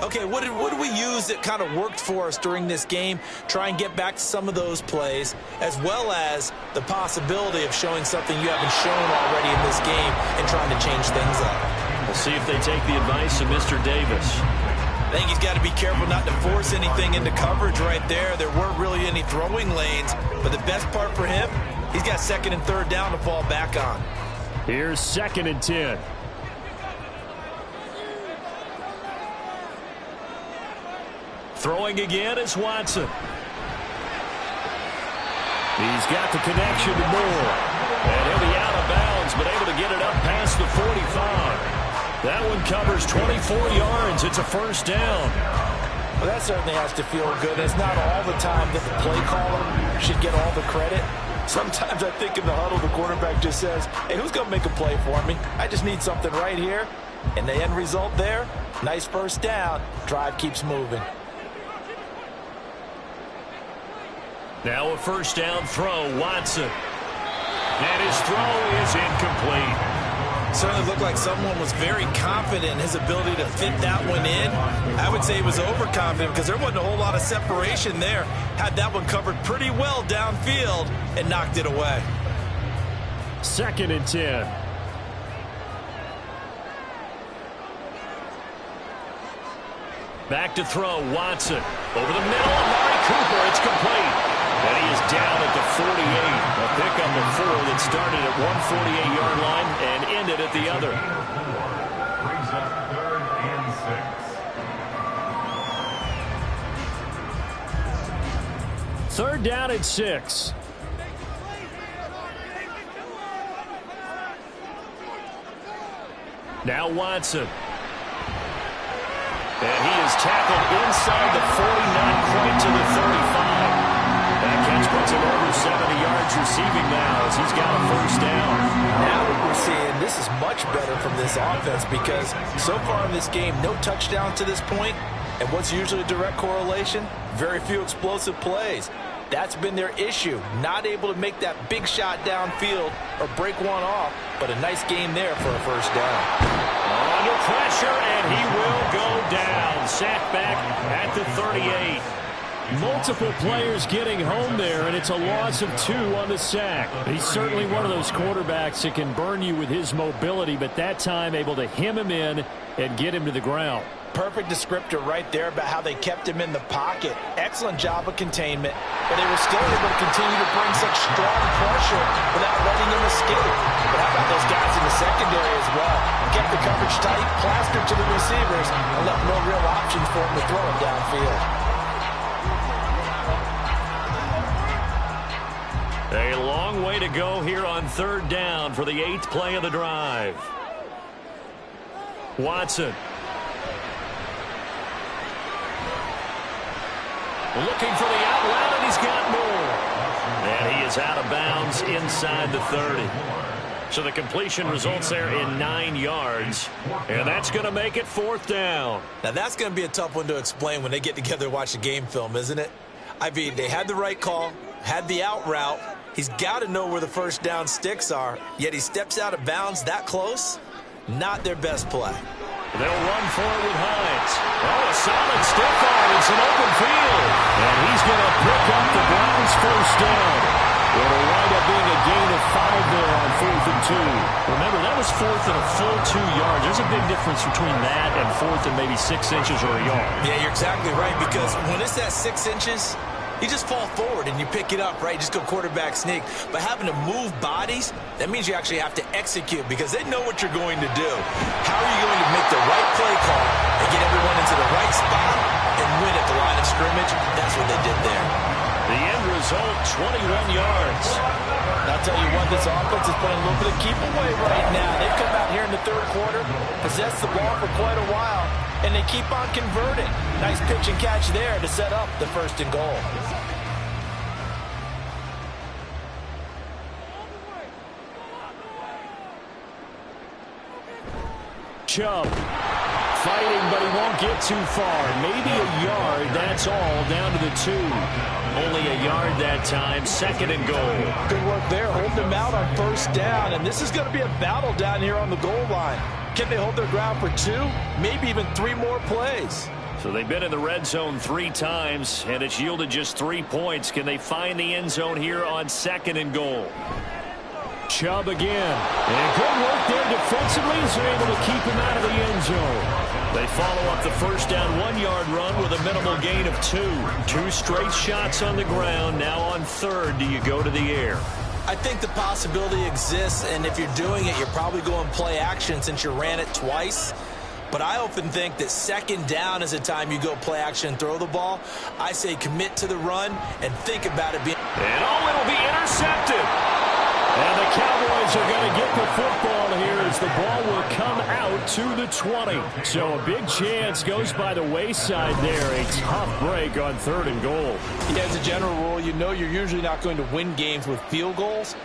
Speaker 3: Okay, what did we use that kind of worked for us during this game? Try and get back to some of those plays, as well as the possibility of showing something you haven't shown already in this game and trying to change things up.
Speaker 5: We'll see if they take the advice of Mr. Davis.
Speaker 3: I think he's got to be careful not to force anything into coverage right there. There weren't really any throwing lanes, but the best part for him, he's got 2nd and 3rd down to fall back on.
Speaker 5: Here's 2nd and 10. Throwing again is Watson. He's got the connection to Moore. And he'll be out of bounds, but able to get it up past the 45. That one covers 24 yards. It's a 1st down.
Speaker 4: Well, that certainly has to feel good. It's not all the time that the play caller should get all the credit. Sometimes I think in the huddle, the quarterback just says, hey, who's going to make a play for me? I just need something right here. And the end result there, nice 1st down. Drive keeps moving.
Speaker 5: Now a 1st down throw, Watson. And his throw is incomplete.
Speaker 3: Certainly looked like someone was very confident in his ability to fit that one in. I would say he was overconfident because there wasn't a whole lot of separation there. Had that one covered pretty well downfield and knocked it away.
Speaker 5: 2nd and 10. Back to throw, Watson. Over the middle, Amari Cooper, it's complete. And he is down at the 48. A pickup of 4 that started at one 48-yard line and ended at the other.
Speaker 6: Brings up 3rd and 6.
Speaker 5: 3rd down and 6. Now Watson. And he is tackled inside the 40, not quite to the 35. That catch puts him over 70 yards receiving now as he's got a 1st down.
Speaker 4: Now what we're seeing, this is much better from this offense because so far in this game, no touchdown to this point. And what's usually a direct correlation? Very few explosive plays. That's been their issue. Not able to make that big shot downfield or break one off, but a nice game there for a first down.
Speaker 5: Under pressure, and he will go down. Sacked back at the 38.
Speaker 2: Multiple players getting home there, and it's a loss of 2 on the sack. He's certainly one of those quarterbacks that can burn you with his mobility, but that time able to hem him in and get him to the ground.
Speaker 4: Perfect descriptor right there about how they kept him in the pocket. Excellent job of containment, but they were still able to continue to bring such strong pressure without letting him escape. But how about those guys in the secondary as well? Kept the coverage tight, plastered to the receivers, and left no real options for him to throw him downfield.
Speaker 5: A long way to go here on third down for the 8th play of the drive. Watson. Looking for the out route, and he's got more. And he is out of bounds inside the 30. So the completion results there in 9 yards. And that's going to make it 4th down.
Speaker 3: Now that's going to be a tough one to explain when they get together and watch the game film, isn't it? I mean, they had the right call, had the out route. He's got to know where the first down sticks are, yet he steps out of bounds that close. Not their best play.
Speaker 5: They'll run for it with Hines. Oh, a solid stiff arm. It's an open field. And he's going to pick up the Browns' first down. It'll wind up being a gain of 5 there on 4th and 2. Remember, that was 4th and a full 2 yards. There's a big difference between that and 4th and maybe 6 inches or a yard.
Speaker 3: Yeah, you're exactly right, because when it's at 6 inches, you just fall forward and you pick it up, right? Just go quarterback sneak. But having to move bodies, that means you actually have to execute because they know what you're going to do. How are you going to make the right play call and get everyone into the right spot and win at the line of scrimmage? That's what they did there.
Speaker 5: The end result, 21 yards.
Speaker 4: I'll tell you what, this offense is playing a little bit of keep away right now. They've come out here in the third quarter, possessed the ball for quite a while, and they keep on converting. Nice pitch and catch there to set up the 1st and goal.
Speaker 2: Chubb fighting, but he won't get too far. Maybe a yard, that's all, down to the 2.
Speaker 5: Only a yard that time, 2nd and goal.
Speaker 4: Good work there, holding them out on first down, and this is going to be a battle down here on the goal line. Can they hold their ground for 2, maybe even 3 more plays?
Speaker 5: So they've been in the red zone 3 times, and it's yielded just 3 points. Can they find the end zone here on 2nd and goal?
Speaker 2: Chubb again. And good work there defensively as they're able to keep him out of the end zone.
Speaker 5: They follow up the first down 1-yard run with a minimal gain of 2. 2 straight shots on the ground. Now on 3rd, do you go to the air?
Speaker 3: I think the possibility exists, and if you're doing it, you're probably going play action since you ran it twice. But I often think that 2nd down is the time you go play action and throw the ball. I say commit to the run and think about it being...
Speaker 5: And it'll be intercepted.
Speaker 2: And the Cowboys are going to get the football here as the ball will come out to the 20. So a big chance goes by the wayside there. A tough break on 3rd and goal.
Speaker 4: Yeah, as a general rule, you know you're usually not going to win games with field goals.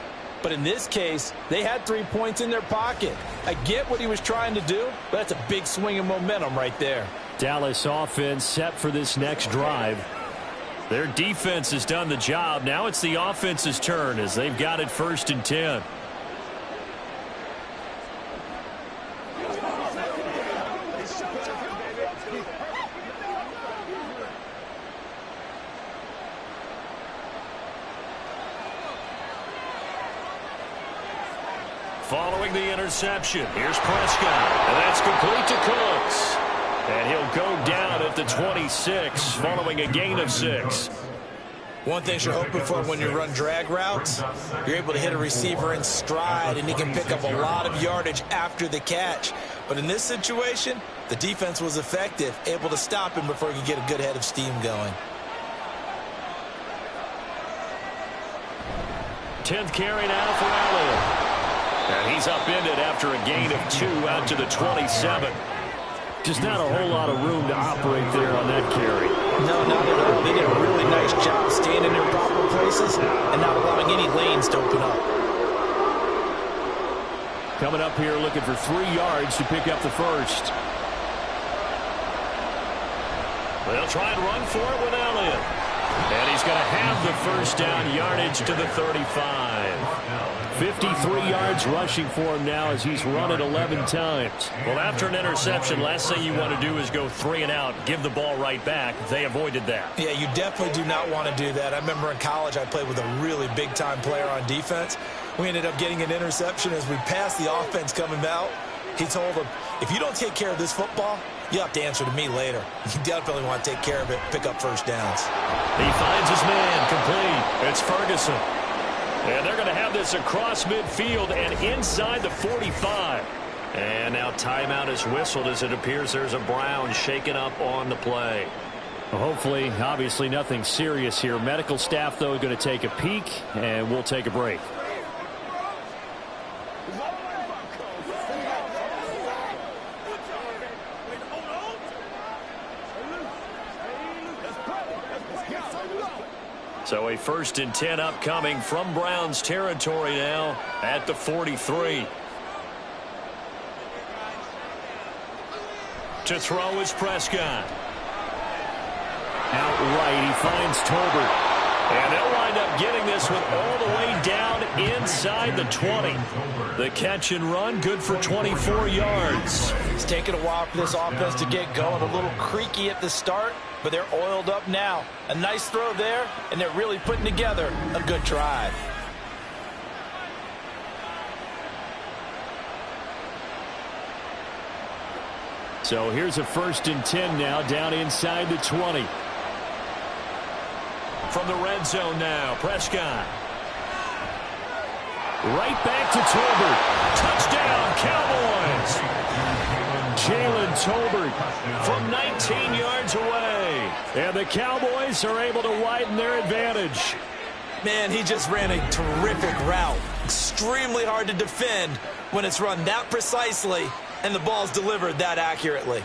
Speaker 4: But in this case, they had 3 points in their pocket. I get what he was trying to do, but that's a big swing of momentum right there.
Speaker 2: Dallas offense set for this next drive.
Speaker 5: Their defense has done the job. Now it's the offense's turn as they've got it 1st and 10. Following the interception, here's Prescott, and that's complete to Cooks. And he'll go down at the 26 following a gain of 6.
Speaker 3: One thing you're hoping for when you run drag routes, you're able to hit a receiver in stride, and he can pick up a lot of yardage after the catch. But in this situation, the defense was effective, able to stop him before he could get a good head of steam going.
Speaker 5: 10th carry now for Elliott. And he's upended after a gain of 2 out to the 27.
Speaker 2: Just not a whole lot of room to operate there on that carry.
Speaker 3: No, not at all. They did a really nice job staying in their proper places and not allowing any lanes to open up.
Speaker 2: Coming up here looking for 3 yards to pick up the first.
Speaker 5: They'll try and run for it with Elliott. And he's going to have the first down yardage to the 35. 53 yards rushing for him now as he's run it 11 times. Well, after an interception, last thing you want to do is go 3 and out, give the ball right back. They avoided that.
Speaker 3: Yeah, you definitely do not want to do that. I remember in college I played with a really big-time player on defense. We ended up getting an interception as we passed the offense coming out. He told him, if you don't take care of this football, you have to answer to me later. You definitely want to take care of it, pick up first downs.
Speaker 5: He finds his man complete. It's Ferguson. And they're going to have this across midfield and inside the 45. And now timeout is whistled as it appears there's a Brown shaken up on the play.
Speaker 2: Well, hopefully, obviously nothing serious here. Medical staff, though, going to take a peek, and we'll take a break.
Speaker 5: So a 1st and 10 upcoming from Browns territory now at the 43. To throw is Prescott.
Speaker 2: Out right, he finds Tolbert.
Speaker 5: And they'll wind up getting this one all the way down inside the 20. The catch and run, good for 24 yards.
Speaker 3: It's taken a while for this offense to get going. A little creaky at the start, but they're oiled up now. A nice throw there, and they're really putting together a good drive.
Speaker 2: So here's a 1st and 10 now, down inside the 20.
Speaker 5: From the red zone now, Prescott. Right back to Tolbert. Touchdown, Cowboys.
Speaker 2: Jalen Tolbert
Speaker 5: From 19 yards away.
Speaker 2: and the Cowboys are able to widen their advantage.
Speaker 3: Man, he just ran a terrific route. Extremely hard to defend when it's run that precisely and the ball's delivered that accurately.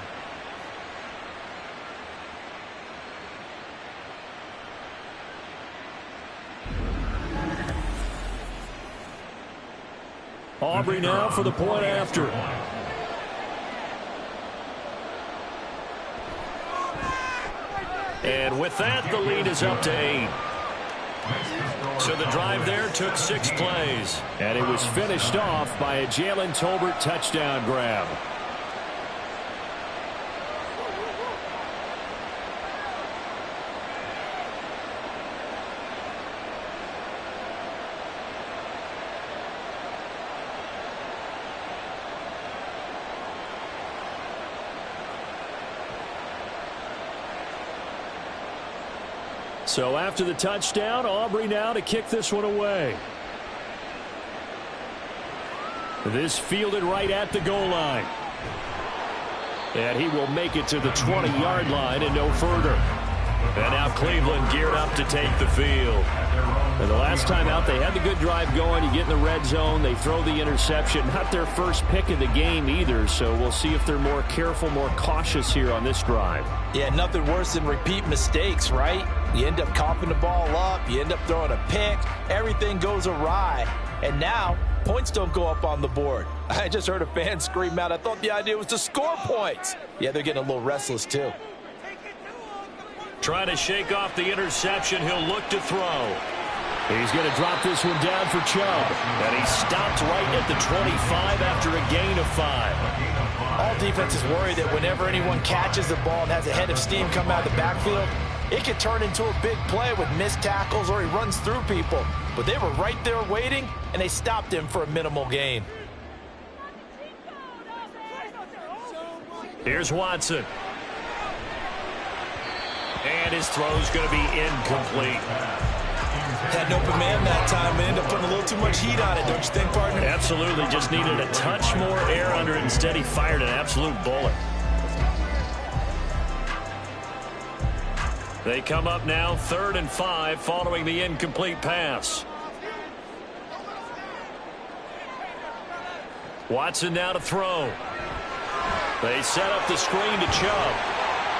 Speaker 2: Aubrey now for the point after.
Speaker 5: And with that, the lead is up to 8. So the drive there took 6 plays.
Speaker 2: And it was finished off by a Jalen Tolbert touchdown grab. So after the touchdown, Aubrey now to kick this one away. This fielded right at the goal line. And he will make it to the 20-yard line and no further. And now Cleveland geared up to take the field. And the last time out, they had the good drive going. You get in the red zone, they throw the interception. Not their first pick of the game either, so we'll see if they're more careful, more cautious here on this drive.
Speaker 3: Yeah, nothing worse than repeat mistakes, right? You end up coughing the ball up, you end up throwing a pick, everything goes awry. And now, points don't go up on the board. I just heard a fan scream out, I thought the idea was to score points. Yeah, they're getting a little restless too.
Speaker 5: Trying to shake off the interception, he'll look to throw.
Speaker 2: He's going to drop this one down for Chubb.
Speaker 5: And he stopped right at the 25 after a gain of 5.
Speaker 3: All defenses worry that whenever anyone catches the ball and has a head of steam come out of the backfield, it could turn into a big play with missed tackles or he runs through people. But they were right there waiting, and they stopped him for a minimal gain.
Speaker 5: Here's Watson. And his throw's going to be incomplete.
Speaker 3: Had an open man that time and ended up putting a little too much heat on it, don't you think, partner?
Speaker 5: Absolutely, just needed a touch more air under it. Instead, he fired an absolute bullet. They come up now 3rd and 5 following the incomplete pass. Watson now to throw. They set up the screen to Chubb.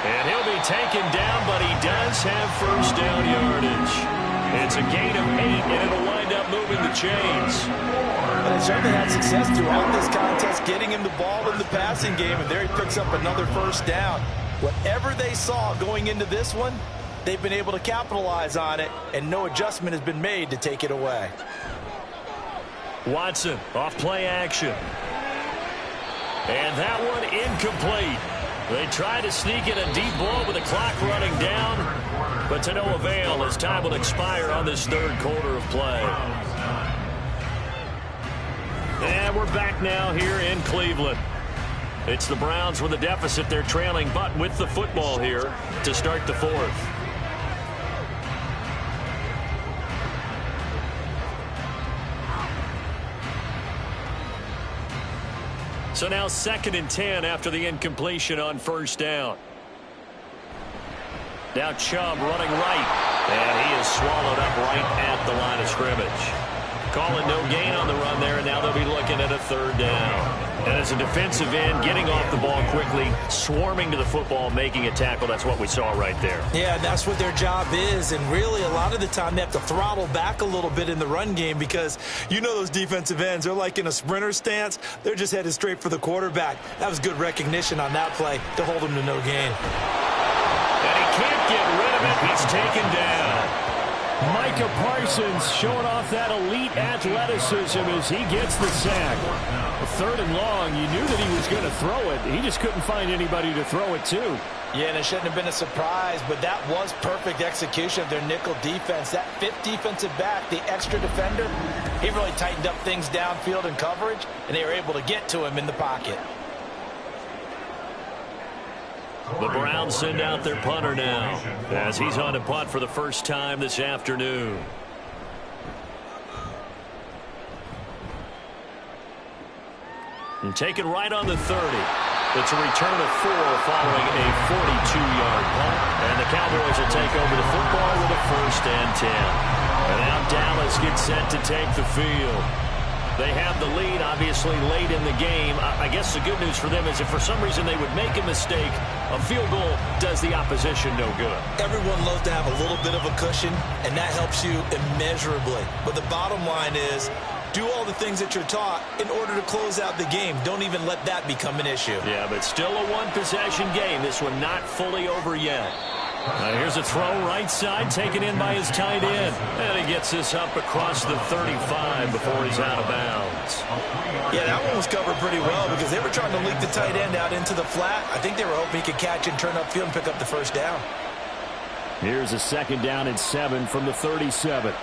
Speaker 5: And he'll be taken down, but he does have first down yardage. It's a gain of 8, and it'll wind up moving the chains.
Speaker 3: But they certainly had success throughout this contest, getting him the ball in the passing game, and there he picks up another first down.
Speaker 4: Whatever they saw going into this one, they've been able to capitalize on it, and no adjustment has been made to take it away.
Speaker 2: Watson off play action. And that one incomplete. They try to sneak in a deep ball with the clock running down, but to no avail as time will expire on this third quarter of play. And we're back now here in Cleveland. It's the Browns with a deficit. They're trailing, but with the football here to start the fourth. So now 2nd and 10 after the incompletion on first down. Now Chubb running right, and he is swallowed up right at the line of scrimmage. Calling no gain on the run there, and now they'll be looking at a 3rd down. And as a defensive end, getting off the ball quickly, swarming to the football, making a tackle, that's what we saw right there.
Speaker 3: Yeah, that's what their job is, and really a lot of the time they have to throttle back a little bit in the run game because you know those defensive ends, they're like in a sprinter stance. They're just headed straight for the quarterback. That was good recognition on that play to hold him to no gain.
Speaker 2: And he can't get rid of it. He's taken down.
Speaker 5: Micah Parsons showing off that elite athleticism as he gets the sack. 3rd and long, you knew that he was going to throw it. He just couldn't find anybody to throw it to.
Speaker 4: Yeah, and it shouldn't have been a surprise, but that was perfect execution of their nickel defense. That 5th defensive back, the extra defender, he really tightened up things downfield in coverage, and they were able to get to him in the pocket.
Speaker 2: The Browns send out their punter now as he's on to punt for the first time this afternoon. And taken right on the 30. It's a return of 4 following a 42-yard punt. And the Cowboys will take over the football with a 1st and 10. And now Dallas gets set to take the field. They have the lead, obviously, late in the game. I guess the good news for them is if for some reason they would make a mistake, a field goal does the opposition no good.
Speaker 3: Everyone loves to have a little bit of a cushion, and that helps you immeasurably. But the bottom line is, do all the things that you're taught in order to close out the game. Don't even let that become an issue.
Speaker 2: Yeah, but still a one-possession game. This one not fully over yet. Here's a throw right side taken in by his tight end. And he gets this up across the 35 before he's out of bounds.
Speaker 3: Yeah, that one was covered pretty well because they were trying to leak the tight end out into the flat. I think they were hoping he could catch and turn upfield and pick up the 1st down.
Speaker 5: Here's a 2nd down and 7 from the 37.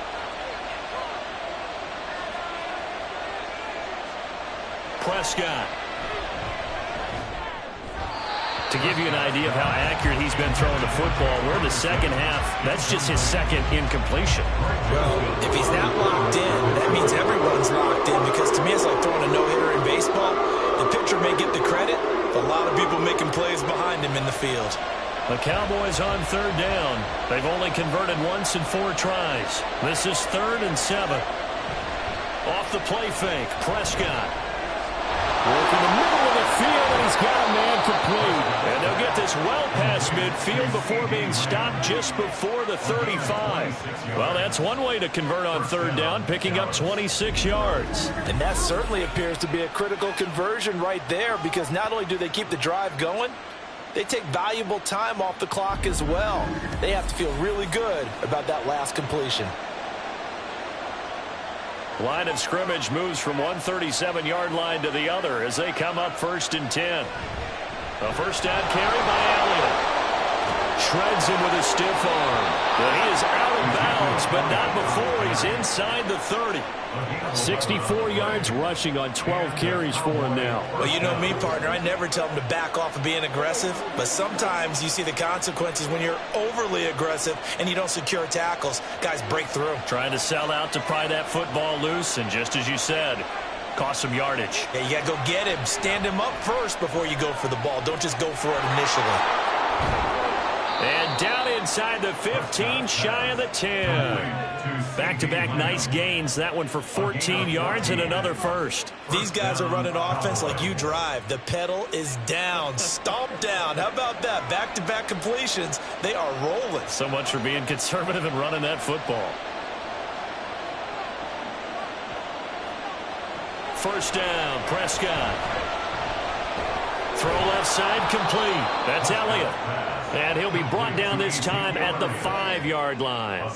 Speaker 2: Prescott. To give you an idea of how accurate he's been throwing the football, we're in the 2nd half. That's just his 2nd incompletion.
Speaker 3: Well, if he's not locked in, that means everyone's locked in because to me it's like throwing a no-hitter in baseball. The pitcher may get the credit, but a lot of people making plays behind him in the field.
Speaker 2: The Cowboys on 3rd down. They've only converted once in 4 tries. This is 3rd and 7. Off the play fake, Prescott.
Speaker 5: Working the middle of the field, and he's got a man complete.
Speaker 2: And they'll get this well past midfield before being stopped just before the 35. Well, that's one way to convert on 3rd down, picking up 26 yards.
Speaker 4: And that certainly appears to be a critical conversion right there because not only do they keep the drive going, they take valuable time off the clock as well. They have to feel really good about that last completion.
Speaker 2: Line of scrimmage moves from one 37-yard line to the other as they come up 1st and 10. A 1st down carry by Elliott. Shreds him with a stiff arm. But he is out of bounds, but not before he's inside the 30.
Speaker 5: 64 yards rushing on 12 carries for him now.
Speaker 3: Well, you know me, partner. I never tell him to back off of being aggressive, but sometimes you see the consequences when you're overly aggressive and you don't secure tackles. Guys break through.
Speaker 2: Trying to sell out to pry that football loose, and just as you said, cost some yardage.
Speaker 3: Yeah, you got to go get him. Stand him up first before you go for the ball. Don't just go for it initially.
Speaker 2: And down inside the 15, shy of the 10. Back-to-back nice gains. That one for 14 yards and another 1st.
Speaker 3: These guys are running offense like you drive. The pedal is down. Stomp down. How about that? Back-to-back completions. They are rolling.
Speaker 2: So much for being conservative and running that football. 1st down, Prescott. Throw left side complete. That's Elliott. And he'll be brought down this time at the 5-yard line.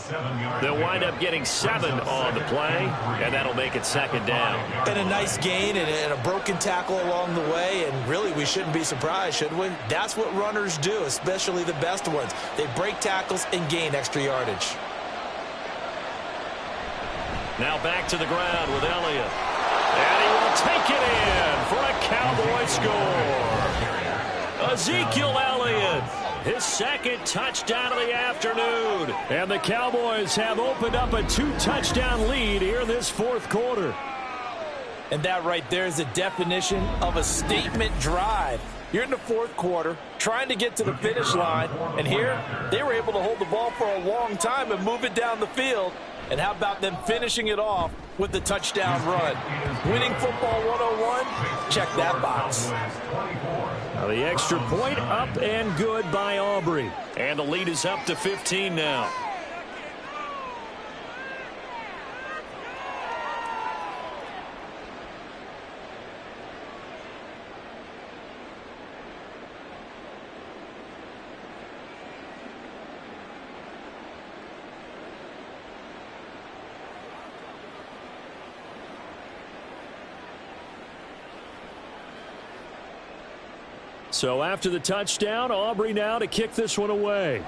Speaker 2: They'll wind up getting 7 on the play, and that'll make it second down.
Speaker 3: And a nice gain and a broken tackle along the way, and really we shouldn't be surprised, should we? That's what runners do, especially the best ones. They break tackles and gain extra yardage.
Speaker 2: Now back to the ground with Elliott. And he will take it in for a Cowboy score. Ezekiel Elliott, his second touchdown of the afternoon. And the Cowboys have opened up a 2-touchdown lead here in this fourth quarter.
Speaker 3: And that right there is the definition of a statement drive. You're in the fourth quarter, trying to get to the finish line, and here they were able to hold the ball for a long time and move it down the field. And how about them finishing it off with the touchdown run? Winning football 101, check that box.
Speaker 2: Now the extra point up and good by Aubrey. And the lead is up to 15 now. So after the touchdown, Aubrey now to kick this one away.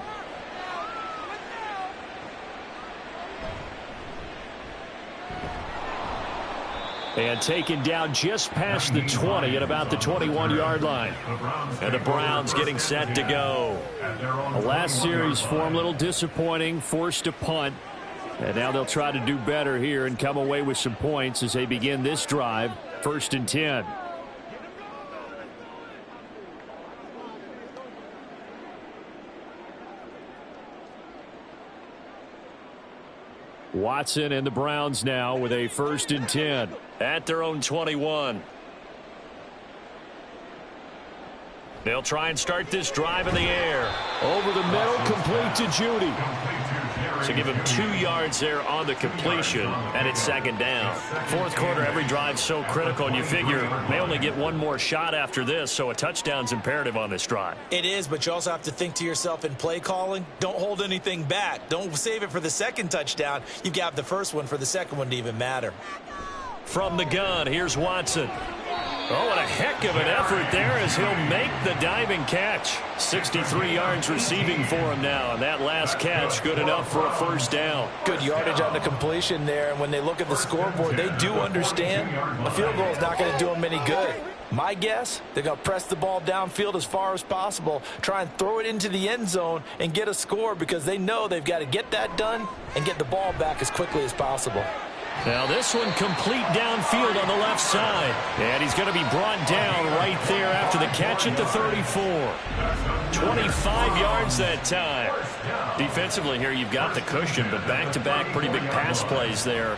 Speaker 2: And taken down just past the 20 at about the 21-yard line. And the Browns getting set to go. The last series for them, a little disappointing, forced a punt. And now they'll try to do better here and come away with some points as they begin this drive, 1st and 10. Watson and the Browns now with a 1st and 10 at their own 21. They'll try and start this drive in the air. Over the middle, complete to Judy. So give him 2 yards there on the completion, and it's second down. Fourth quarter, every drive's so critical, and you figure they only get one more shot after this, so a touchdown's imperative on this drive.
Speaker 3: It is, but you also have to think to yourself in play calling, don't hold anything back. Don't save it for the second touchdown. You got the first one for the second one to even matter.
Speaker 2: From the gun, here's Watson. Oh, what a heck of an effort there as he'll make the diving catch. 63 yards receiving for him now, and that last catch good enough for a first down.
Speaker 3: Good yardage on the completion there, and when they look at the scoreboard, they do understand a field goal is not going to do them any good. My guess, they're going to press the ball downfield as far as possible, try and throw it into the end zone and get a score because they know they've got to get that done and get the ball back as quickly as possible.
Speaker 2: Now this one complete downfield on the left side. And he's going to be brought down right there after the catch at the 34. 25 yards that time. Defensively here, you've got the cushion, but back-to-back pretty big pass plays there.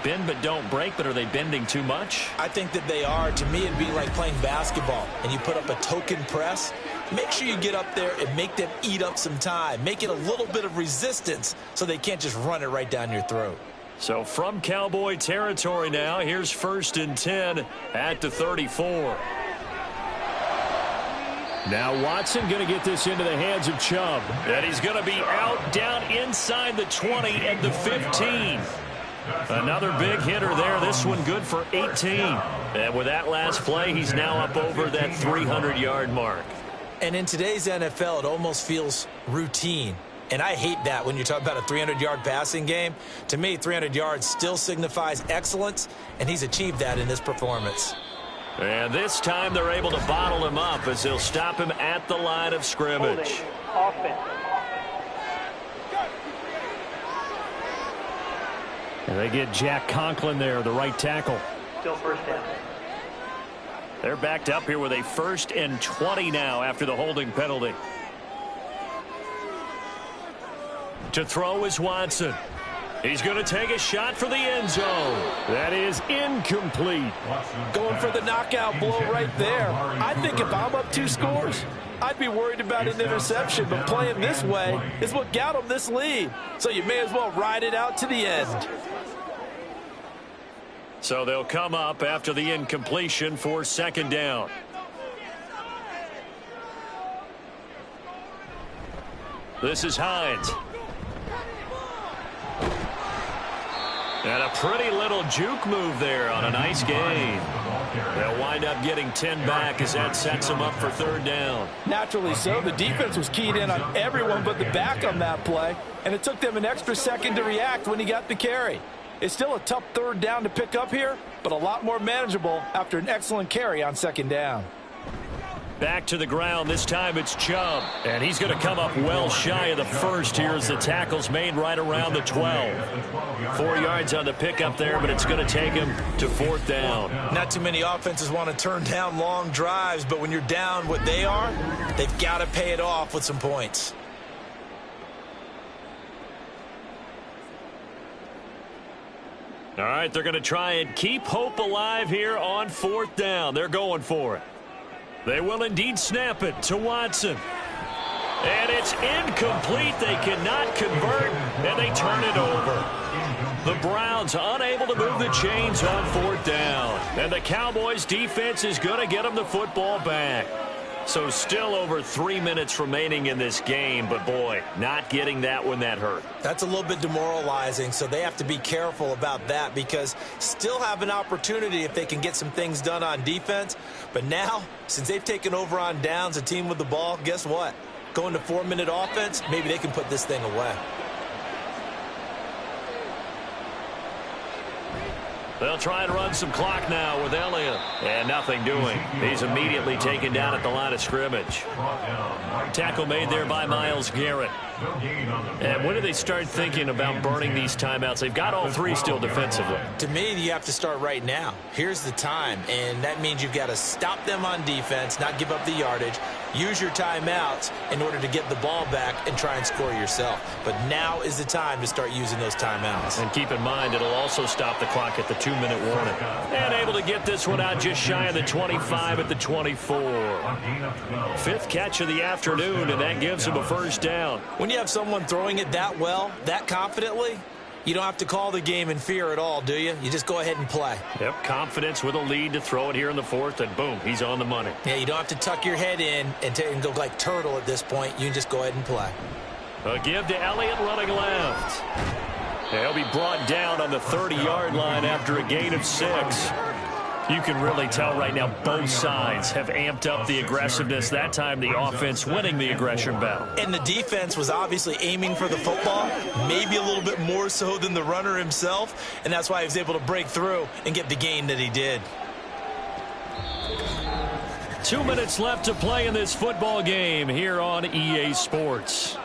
Speaker 2: Bend but don't break, but are they bending too much?
Speaker 3: I think that they are. To me, it'd be like playing basketball, and you put up a token press. Make sure you get up there and make them eat up some time. Make it a little bit of resistance so they can't just run it right down your throat.
Speaker 2: So from Cowboy territory now, here's 1st and 10 at the 34. Now Watson going to get this into the hands of Chubb. And he's going to be out down inside the 20 and the 15. Another big hitter there. This one good for 18. And with that last play, he's now up over that 300-yard mark.
Speaker 3: And in today's NFL, it almost feels routine. And I hate that when you talk about a 300-yard passing game. To me, 300 yards still signifies excellence, and he's achieved that in this performance.
Speaker 2: And this time they're able to bottle him up as they'll stop him at the line of scrimmage. And they get Jack Conklin there, the right tackle.
Speaker 8: Still first down.
Speaker 2: They're backed up here with a 1st and 20 now after the holding penalty. To throw is Watson. He's going to take a shot for the end zone. That is incomplete.
Speaker 4: Going for the knockout blow right there. I think if I'm up 2 scores, I'd be worried about an interception, but playing this way is what got them this lead. So you may as well ride it out to the end.
Speaker 2: So they'll come up after the incompletion for 2nd down. This is Hines. And a pretty little juke move there on a nice gain. They'll wind up getting 10 back as that sets them up for third down.
Speaker 4: Naturally so. The defense was keyed in on everyone but the back on that play, and it took them an extra second to react when he got the carry. It's still a tough third down to pick up here, but a lot more manageable after an excellent carry on second down.
Speaker 2: Back to the ground. This time it's Chubb. And he's going to come up well shy of the first here as the tackle's made right around the 12. 4 yards on the pickup there, but it's going to take him to fourth down.
Speaker 3: Not too many offenses want to turn down long drives, but when you're down what they are, they've got to pay it off with some points.
Speaker 2: All right, they're going to try and keep hope alive here on fourth down. They're going for it. They will indeed snap it to Watson. And it's incomplete. They cannot convert, and they turn it over. The Browns unable to move the chains on fourth down. And the Cowboys defense is going to get them the football back. So still over 3 minutes remaining in this game, but boy, not getting that one that hurt.
Speaker 3: That's a little bit demoralizing, so they have to be careful about that because still have an opportunity if they can get some things done on defense. But now, since they've taken over on downs, a team with the ball, guess what? Going to 4-minute offense, maybe they can put this thing away.
Speaker 2: They'll try and run some clock now with Elliott. And nothing doing. He's immediately taken down at the line of scrimmage. Tackle made there by Myles Garrett. And when do they start thinking about burning these timeouts? They've got all 3 still defensively.
Speaker 3: To me, you have to start right now. Here's the time, and that means you've got to stop them on defense, not give up the yardage, use your timeouts in order to get the ball back and try and score yourself. But now is the time to start using those timeouts.
Speaker 2: And keep in mind, it'll also stop the clock at the 2-minute warning. And able to get this one out just shy of the 25 at the 24. 5th catch of the afternoon, and that gives him a first down.
Speaker 3: When you have someone throwing it that well, that confidently, you don't have to call the game in fear at all, do you? You just go ahead and play.
Speaker 2: Yep, confidence with a lead to throw it here in the 4th, and boom, he's on the money.
Speaker 3: Yeah, you don't have to tuck your head in and go like turtle at this point. You can just go ahead and play.
Speaker 2: A give to Elliott running left. He'll be brought down on the 30-yard line after a gain of 6. You can really tell right now both sides have amped up the aggressiveness. That time the offense winning the aggression battle.
Speaker 3: And the defense was obviously aiming for the football, maybe a little bit more so than the runner himself, and that's why he was able to break through and get the gain that he did.
Speaker 2: 2 minutes left to play in this football game here on EA Sports.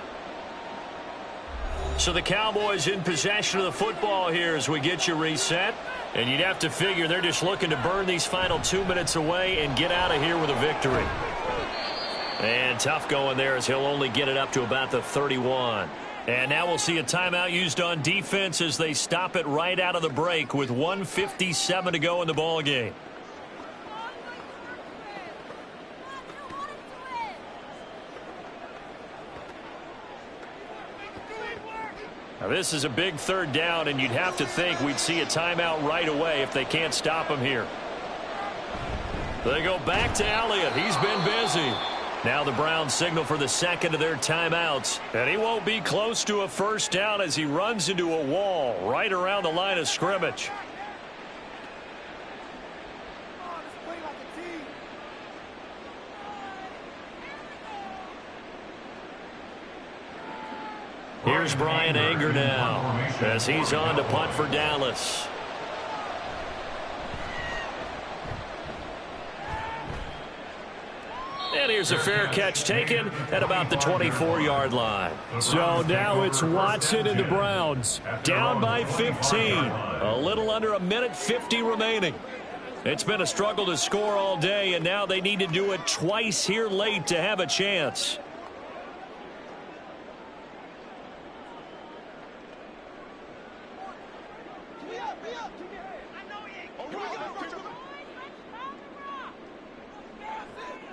Speaker 2: So the Cowboys in possession of the football here as we get you reset. And you'd have to figure they're just looking to burn these final 2 minutes away and get out of here with a victory. And tough going there as he'll only get it up to about the 31. And now we'll see a timeout used on defense as they stop it right out of the break with 1:57 to go in the ball game. Now this is a big third down, and you'd have to think we'd see a timeout right away if they can't stop him here. They go back to Elliott. He's been busy. Now the Browns signal for the second of their timeouts. And he won't be close to a first down as he runs into a wall right around the line of scrimmage. Here's Brian Anger now as he's on to punt for Dallas. And here's a fair catch taken at about the 24-yard line. So now it's Watson and the Browns down by 15. A little under a minute 50 remaining. It's been a struggle to score all day, and now they need to do it twice here late to have a chance.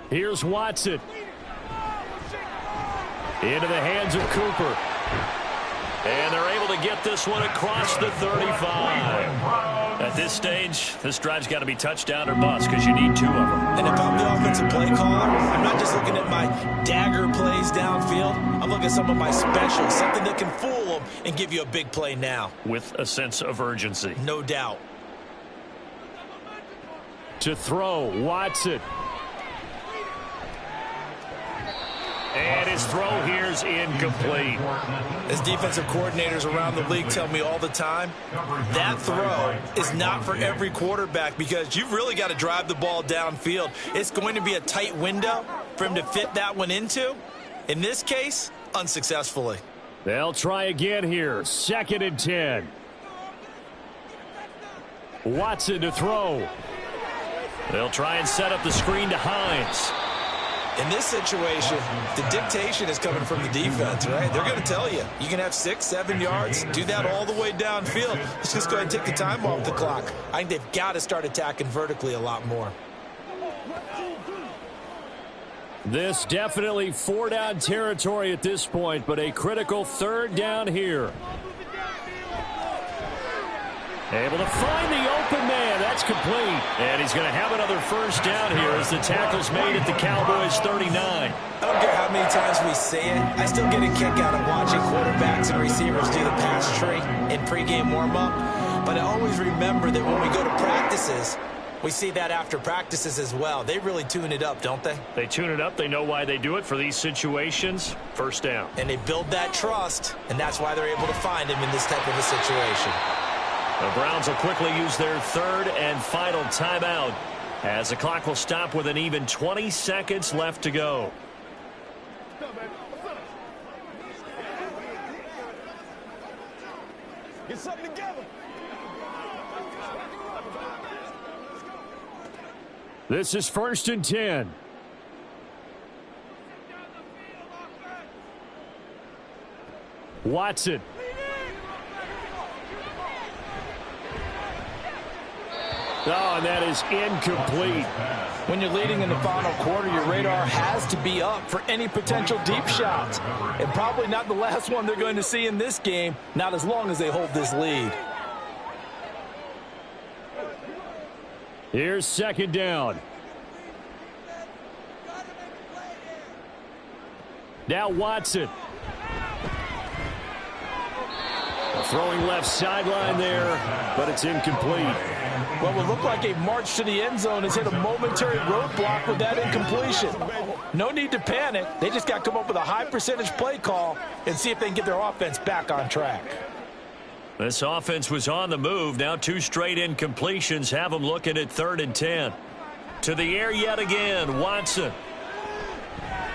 Speaker 2: Here's Watson. Into the hands of Cooper. And they're able to get this one across the 35. At this stage, this drive's got to be touchdown or bust because you need 2 of them.
Speaker 3: And if I'm the offensive play caller, I'm not just looking at my dagger plays downfield. I'm looking at some of my specials, something that can fool them and give you a big play now.
Speaker 5: With a sense of urgency.
Speaker 3: No doubt.
Speaker 2: To throw, Watson.
Speaker 5: And his throw here is incomplete.
Speaker 3: As defensive coordinators around the league tell me all the time, that throw is not for every quarterback because you've really got to drive the ball downfield. It's going to be a tight window for him to fit that one into. In this case, unsuccessfully.
Speaker 2: They'll try again here. 2nd and 10. Watson to throw.
Speaker 5: They'll try and set up the screen to Hines.
Speaker 3: In this situation, the dictation is coming from the defense, right? They're going to tell you, you can have 6, 7 yards, do that all the way downfield. Let's just go ahead and take the time off the clock. I think they've got to start attacking vertically a lot more.
Speaker 2: This definitely 4-down territory at this point, but a critical 3rd down here. Able to find the open man. That's complete. And he's going to have another 1st down here as the tackle's made at the Cowboys 39.
Speaker 3: I don't care how many times we say it. I still get a kick out of watching quarterbacks and receivers do the pass tree in pregame warm-up. But I always remember that when we go to practices, we see that after practices as well. They really tune it up, don't they?
Speaker 5: They tune it up. They know why they do it for these situations. 1st down.
Speaker 3: And they build that trust, and that's why they're able to find him in this type of a situation.
Speaker 5: The Browns will quickly use their 3rd and final timeout as the clock will stop with an even 20 seconds left to go.
Speaker 6: Get something together.
Speaker 2: This is 1st and 10. Watson. Oh, and that is incomplete.
Speaker 4: When you're leading in the final quarter, your radar has to be up for any potential deep shots. And probably not the last one they're going to see in this game, not as long as they hold this lead.
Speaker 2: Here's 2nd down. Now Watson. Throwing left sideline there, but it's incomplete.
Speaker 4: What would look like a march to the end zone has hit a momentary roadblock with that incompletion. No need to panic. They just got to come up with a high percentage play call and see if they can get their offense back on track.
Speaker 5: This offense was on the move. Now 2 straight incompletions have them looking at 3rd and 10. To the air yet again, Watson.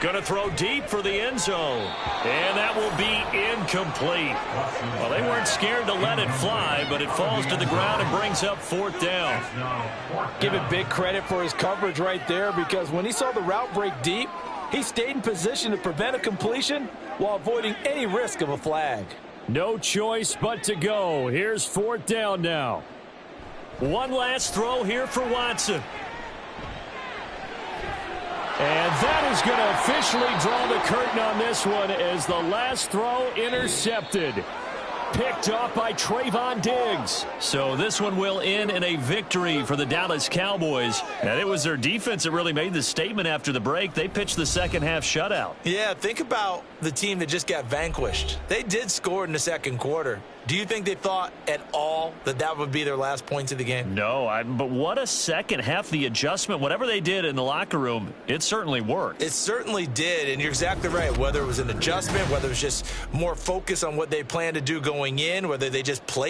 Speaker 5: Going to throw deep for the end zone. And that will be incomplete. Well, they weren't scared to let it fly, but it falls to the ground and brings up 4th down.
Speaker 4: Give it big credit for his coverage right there, because when he saw the route break deep, he stayed in position to prevent a completion while avoiding any risk of a flag.
Speaker 2: No choice but to go. Here's 4th down now.
Speaker 5: One last throw here for Watson.
Speaker 2: And that is going to officially draw the curtain on this one as the last throw intercepted. Picked off by Trayvon Diggs.
Speaker 5: So this one will end in a victory for the Dallas Cowboys. And it was their defense that really made the statement after the break. They pitched the 2nd half shutout.
Speaker 3: Yeah, think about the team that just got vanquished. They did score in the 2nd quarter. Do you think they thought at all that that would be their last points of the game?
Speaker 5: No, but what a 2nd half. The adjustment, whatever they did in the locker room, it certainly worked.
Speaker 3: It certainly did, and you're exactly right. Whether it was an adjustment, whether it was just more focus on what they planned to do going in, whether they just played